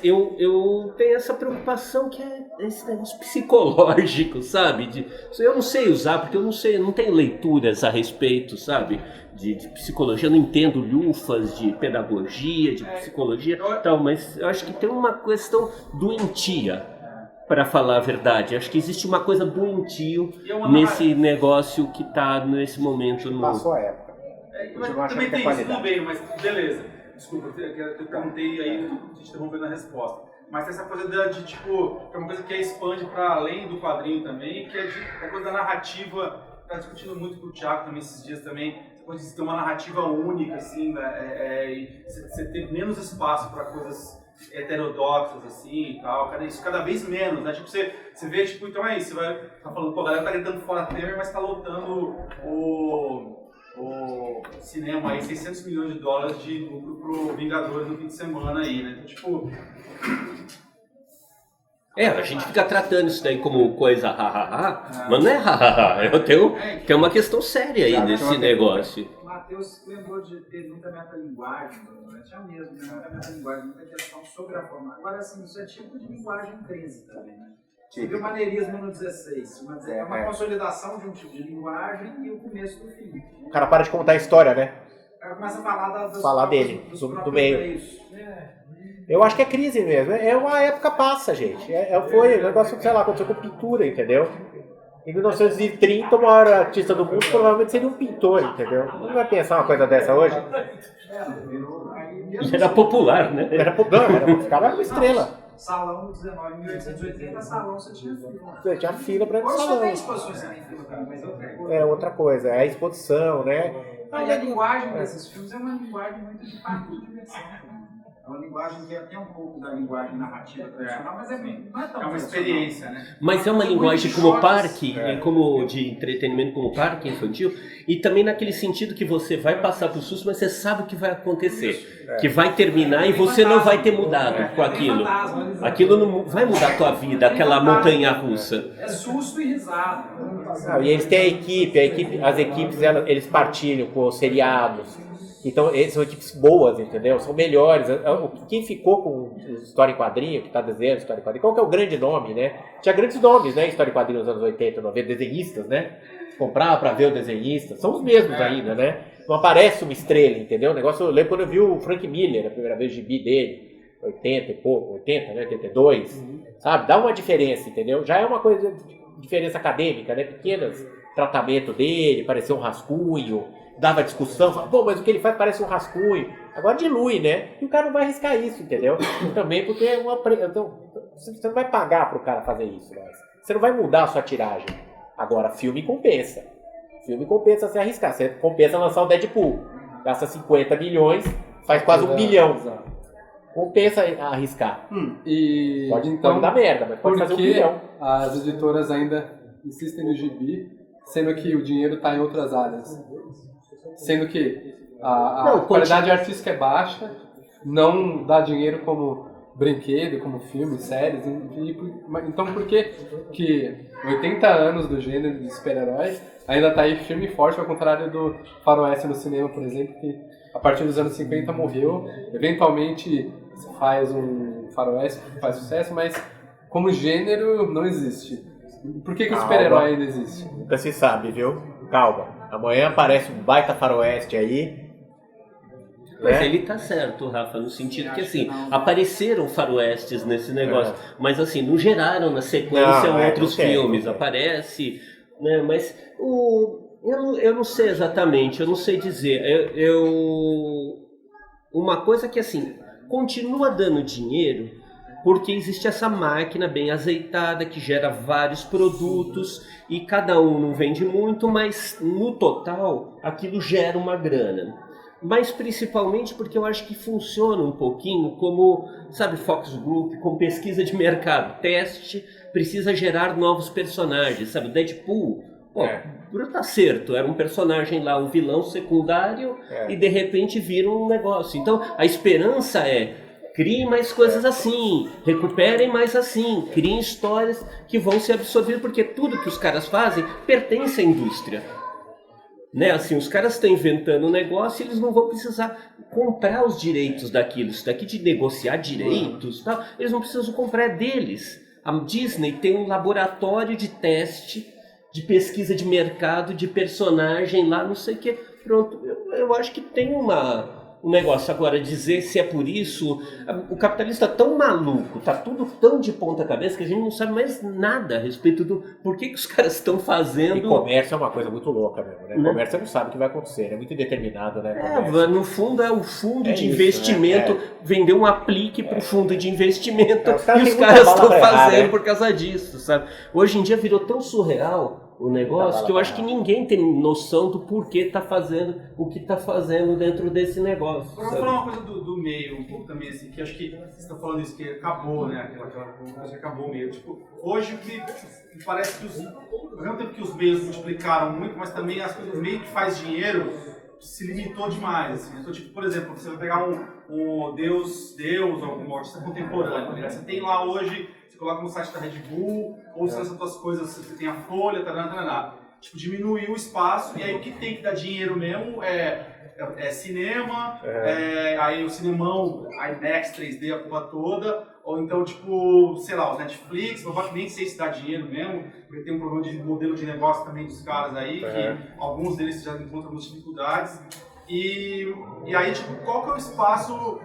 eu tenho essa preocupação que é esse negócio psicológico, sabe? Eu não sei usar, porque eu não tenho leituras a respeito, sabe? De psicologia, eu não entendo lufas de pedagogia, de psicologia e tal, mas eu acho que tem uma questão doentia, para falar a verdade. Acho que existe uma coisa doentio nesse negócio que está nesse momento. Passou a época. Eu também tem isso, tudo bem, mas beleza. Desculpa, eu perguntei aí, te interrompendo a resposta. Mas tem essa coisa de tipo, que é uma coisa que expande para além do quadrinho também, que é a coisa da narrativa. Tá discutindo muito com o Thiago também esses dias também, quando você tem uma narrativa única, assim, e você ter menos espaço para coisas heterodoxas, assim, e tal, isso cada vez menos, né? Tipo, você vê, tipo, então é isso, você vai tá falando, pô, a galera tá gritando fora Temer, mas tá lotando o cinema aí, $600 milhões de lucro pro Vingadores no fim de semana aí, né? Então, tipo... A gente fica tratando isso daí como coisa mas não é hahaha, tem uma questão séria aí nesse negócio. Matheus lembrou de ter muita metalinguagem, tinha mesmo, muita metalinguagem, muita questão sobre a forma. Agora, assim, isso é tipo de linguagem 13 também, né? Você viu o maneirismo no 16, é uma consolidação de um tipo de linguagem e o começo do fim. O cara para de contar a história, né? O cara começa a falar dele, do meio. Eu acho que é crise mesmo. Uma época passa, gente. Foi um negócio, sei lá, aconteceu com pintura, entendeu? Em 1930, o maior artista do mundo provavelmente seria um pintor, entendeu? Não vai pensar uma coisa dessa hoje? Era popular, né? O cara era uma estrela. Salão 19, 1880, salão você tinha fila. Você tinha fila para ir no salão. Hoje tem exposições sem fila, mas outra coisa. É a exposição, né? E a linguagem desses filmes é uma linguagem muito de parque de diversão. É uma linguagem que tem um pouco da linguagem narrativa tradicional, mas não é tão uma experiência, né? Mas é uma linguagem como parque, como de entretenimento, como parque infantil, e também naquele sentido que você vai passar por susto, mas você sabe o que vai acontecer, que vai terminar e você não vai ter mudado com aquilo. Aquilo não vai mudar a tua vida, aquela montanha-russa. É susto e risada. E eles têm as equipes eles partilham com os seriados. Então, são equipes boas, entendeu? São melhores. Quem ficou com História em Quadrinho, que está desenhando História em Quadrinho, qual que é o grande nome, né? Tinha grandes nomes, né? História em Quadrinho nos anos 80, 90, desenhistas, né? Comprava para ver o desenhista. São os mesmos ainda, né? Não aparece uma estrela, entendeu? O negócio, eu lembro quando eu vi o Frank Miller, a primeira vez, o gibi dele, 80 e pouco, 80, né? 82, sabe? Dá uma diferença, entendeu? Já é uma coisa, diferença acadêmica, né? Pequenos tratamento dele, parecia um rascunho, dava discussão, falava, pô, mas o que ele faz parece um rascunho. Agora dilui, né? E o cara não vai arriscar isso, entendeu? Também porque então, você não vai pagar pro cara fazer isso, mas você não vai mudar a sua tiragem. Agora, filme compensa. Filme compensa se arriscar. Você compensa lançar o Deadpool. Gasta 50 milhões, faz quase 1 bilhão. Compensa arriscar. Pode dar merda, mas pode fazer 1 bilhão. As editoras ainda insistem no gibi, sendo que o dinheiro está em outras áreas. Sendo que a qualidade artística é baixa, não dá dinheiro como brinquedo, como filme, séries. Então por que 80 anos do gênero de super-heróis ainda está aí firme e forte, ao contrário do faroeste no cinema, por exemplo, que a partir dos anos 50 morreu. Eventualmente se faz um faroeste que faz sucesso, mas como gênero não existe. Por que o super-herói ainda existe? Nunca se sabe, viu? Calma. Amanhã aparece um baita faroeste aí. Mas ele tá certo, Rafa, no sentido que assim, apareceram faroestes nesse negócio, mas assim, não geraram na sequência outros filmes, aparece, né? Mas eu não sei exatamente, eu não sei dizer. Uma coisa que assim, continua dando dinheiro, porque existe essa máquina bem azeitada que gera vários produtos e cada um não vende muito, mas no total aquilo gera uma grana. Mas principalmente porque eu acho que funciona um pouquinho como, sabe, Focus Group, com pesquisa de mercado. Teste precisa gerar novos personagens, sabe? Deadpool, tá certo, era um personagem lá, um vilão secundário e de repente vira um negócio. Então a esperança é, criem mais coisas assim, recuperem mais assim, criem histórias que vão se absorver, porque tudo que os caras fazem pertence à indústria. Né? Assim, os caras estão inventando um negócio e eles não vão precisar comprar os direitos daquilo. Isso daqui de negociar direitos, tal, eles não precisam comprar deles. A Disney tem um laboratório de teste, de pesquisa de mercado, de personagem lá, não sei o que. Pronto, eu acho que tem um negócio. Agora, dizer se é por isso... O capitalista está tão maluco, está tudo tão de ponta cabeça que a gente não sabe mais nada a respeito do... Por que os caras estão fazendo... E comércio é uma coisa muito louca mesmo, né? Comércio você não sabe o que vai acontecer, é muito indeterminado, né? No fundo é o fundo de investimento, né? Vender um aplique para o fundo de investimento e os caras estão fazendo por causa disso, sabe? Hoje em dia virou tão surreal o negócio que eu acho que ninguém tem noção do porquê está fazendo o que está fazendo dentro desse negócio. Vamos falar uma coisa do meio, um pouco também, assim, que acho que você está falando isso, que acabou, né? Aquela coisa que acabou o meio. Tipo, hoje o que parece que ao mesmo tempo que os meios multiplicaram muito, mas também as coisas, o meio que faz dinheiro se limitou demais. Assim. Então, tipo, por exemplo, você vai pegar um Deus, algum artista contemporâneo, né? Você tem lá hoje. Você coloca no site da Red Bull, ou você lança suas coisas, você tem a Folha, tipo, diminuiu o espaço, e aí o que tem que dar dinheiro mesmo é cinema, aí o cinemão, IMAX, 3D, a porra toda, ou então, tipo, sei lá, o Netflix, eu nem sei se dá dinheiro mesmo, porque tem um problema de modelo de negócio também dos caras aí, que alguns deles já encontram algumas dificuldades, e aí, tipo, qual que é o espaço...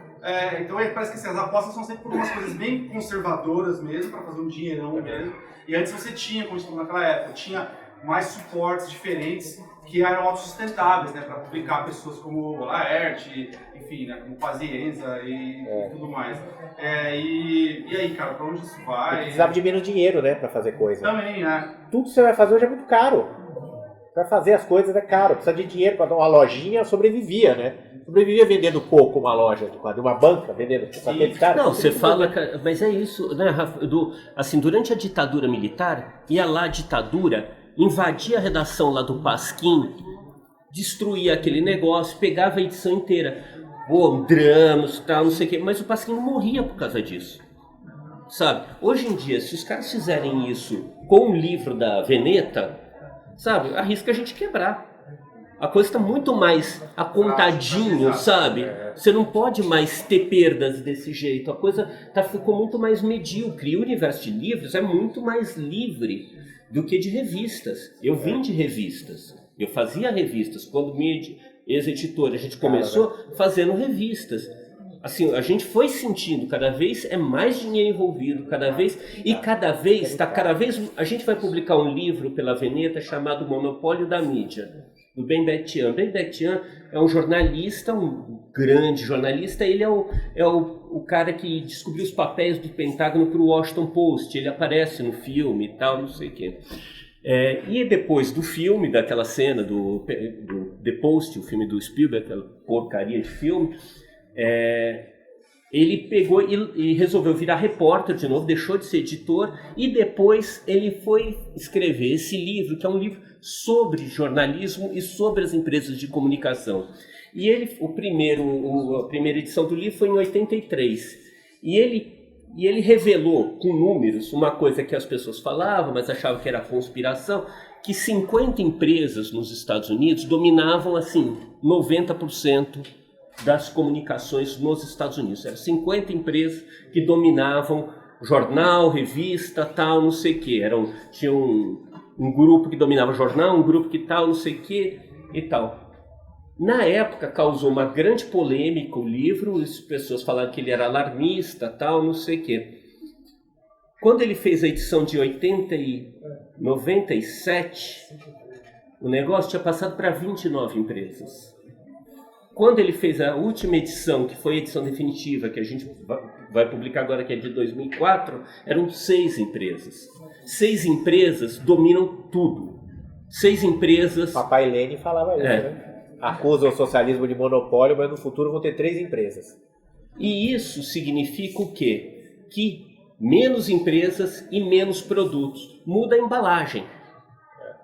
então parece que assim, as apostas são sempre por umas coisas bem conservadoras mesmo, para fazer um dinheirão mesmo. E antes você tinha, como a gente falou naquela época, tinha mais suportes diferentes que eram autossustentáveis, né, para publicar pessoas como Laerte, enfim, né, como Pazienza e tudo mais. E aí, cara, para onde isso vai? Precisava de menos dinheiro, né, para fazer coisa. Também, né? Tudo que você vai fazer hoje é muito caro. Para fazer as coisas é caro. Precisa de dinheiro para dar uma lojinha, sobrevivia, né? Sobrevivia vendendo coco, uma loja, uma banca, vendendo aqueles caras. Não, você fala, mas é isso, né, Rafa? Assim, durante a ditadura militar, ia lá a ditadura, invadia a redação lá do Pasquim, destruía aquele negócio, pegava a edição inteira. Dramas e tal, não sei o quê, mas o Pasquim não morria por causa disso. Sabe? Hoje em dia, se os caras fizerem isso com o livro da Veneta, sabe, arrisca a gente quebrar. A coisa está muito mais apontadinho, sabe? Você não pode mais ter perdas desse jeito. A coisa ficou muito mais medíocre. E o universo de livros é muito mais livre do que de revistas. Eu vim de revistas. Eu fazia revistas. Quando minha ex-editora, a gente começou fazendo revistas. Assim, a gente foi sentindo, cada vez é mais dinheiro envolvido, cada vez, a gente vai publicar um livro pela Veneta chamado Monopólio da Mídia, do Ben Betian. Ben Betian é um jornalista, um grande jornalista, ele é o cara que descobriu os papéis do Pentágono para o Washington Post, ele aparece no filme e tal, não sei o quê. E depois do filme, daquela cena do The Post, o filme do Spielberg, aquela porcaria de filme, ele pegou e resolveu virar repórter de novo, deixou de ser editor e depois ele foi escrever esse livro, que é um livro sobre jornalismo e sobre as empresas de comunicação. E a primeira edição do livro foi em 83. E ele revelou com números uma coisa que as pessoas falavam, mas achavam que era conspiração, que 50 empresas nos Estados Unidos dominavam assim 90% das comunicações nos Estados Unidos. Eram 50 empresas que dominavam jornal, revista, tal, não sei o que. Tinha um grupo que dominava o jornal, um grupo que tal, não sei o que e tal. Na época causou uma grande polêmica o livro, as pessoas falaram que ele era alarmista, tal, não sei o que. Quando ele fez a edição de 97, o negócio tinha passado para 29 empresas. Quando ele fez a última edição, que foi a edição definitiva, que a gente vai publicar agora, que é de 2004, eram 6 empresas. 6 empresas dominam tudo. 6 empresas... Papai Lênin falava isso, né? Acusa o socialismo de monopólio, mas no futuro vão ter 3 empresas. E isso significa o quê? Que menos empresas e menos produtos. Muda a embalagem.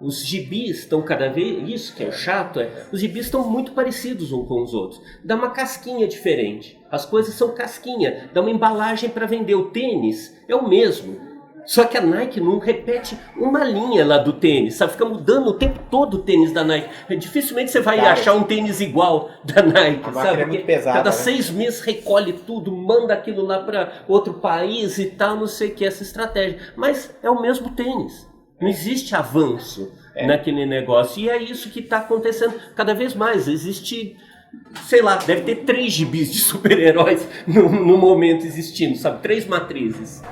Os gibis estão cada vez... Isso que é chato, os gibis estão muito parecidos uns com os outros. Dá uma casquinha diferente. As coisas são casquinha. Dá uma embalagem para vender. O tênis é o mesmo. Só que a Nike não repete uma linha lá do tênis, sabe? Fica mudando o tempo todo o tênis da Nike. Dificilmente você vai achar um tênis igual da Nike, sabe? É muito pesada, cada né? 6 meses recolhe tudo, manda aquilo lá para outro país e tal, não sei o que, essa estratégia. Mas é o mesmo tênis. Não existe avanço naquele negócio. E é isso que está acontecendo cada vez mais. Existe, sei lá, deve ter 3 gibis de super-heróis no momento existindo, sabe? 3 matrizes.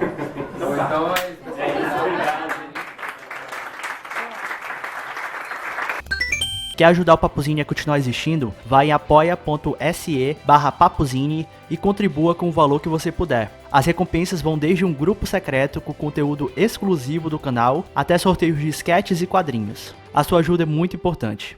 Então Quer ajudar o Papuzini a continuar existindo? Vai em apoia.se/papuzini e contribua com o valor que você puder. As recompensas vão desde um grupo secreto com conteúdo exclusivo do canal até sorteios de sketches e quadrinhos. A sua ajuda é muito importante.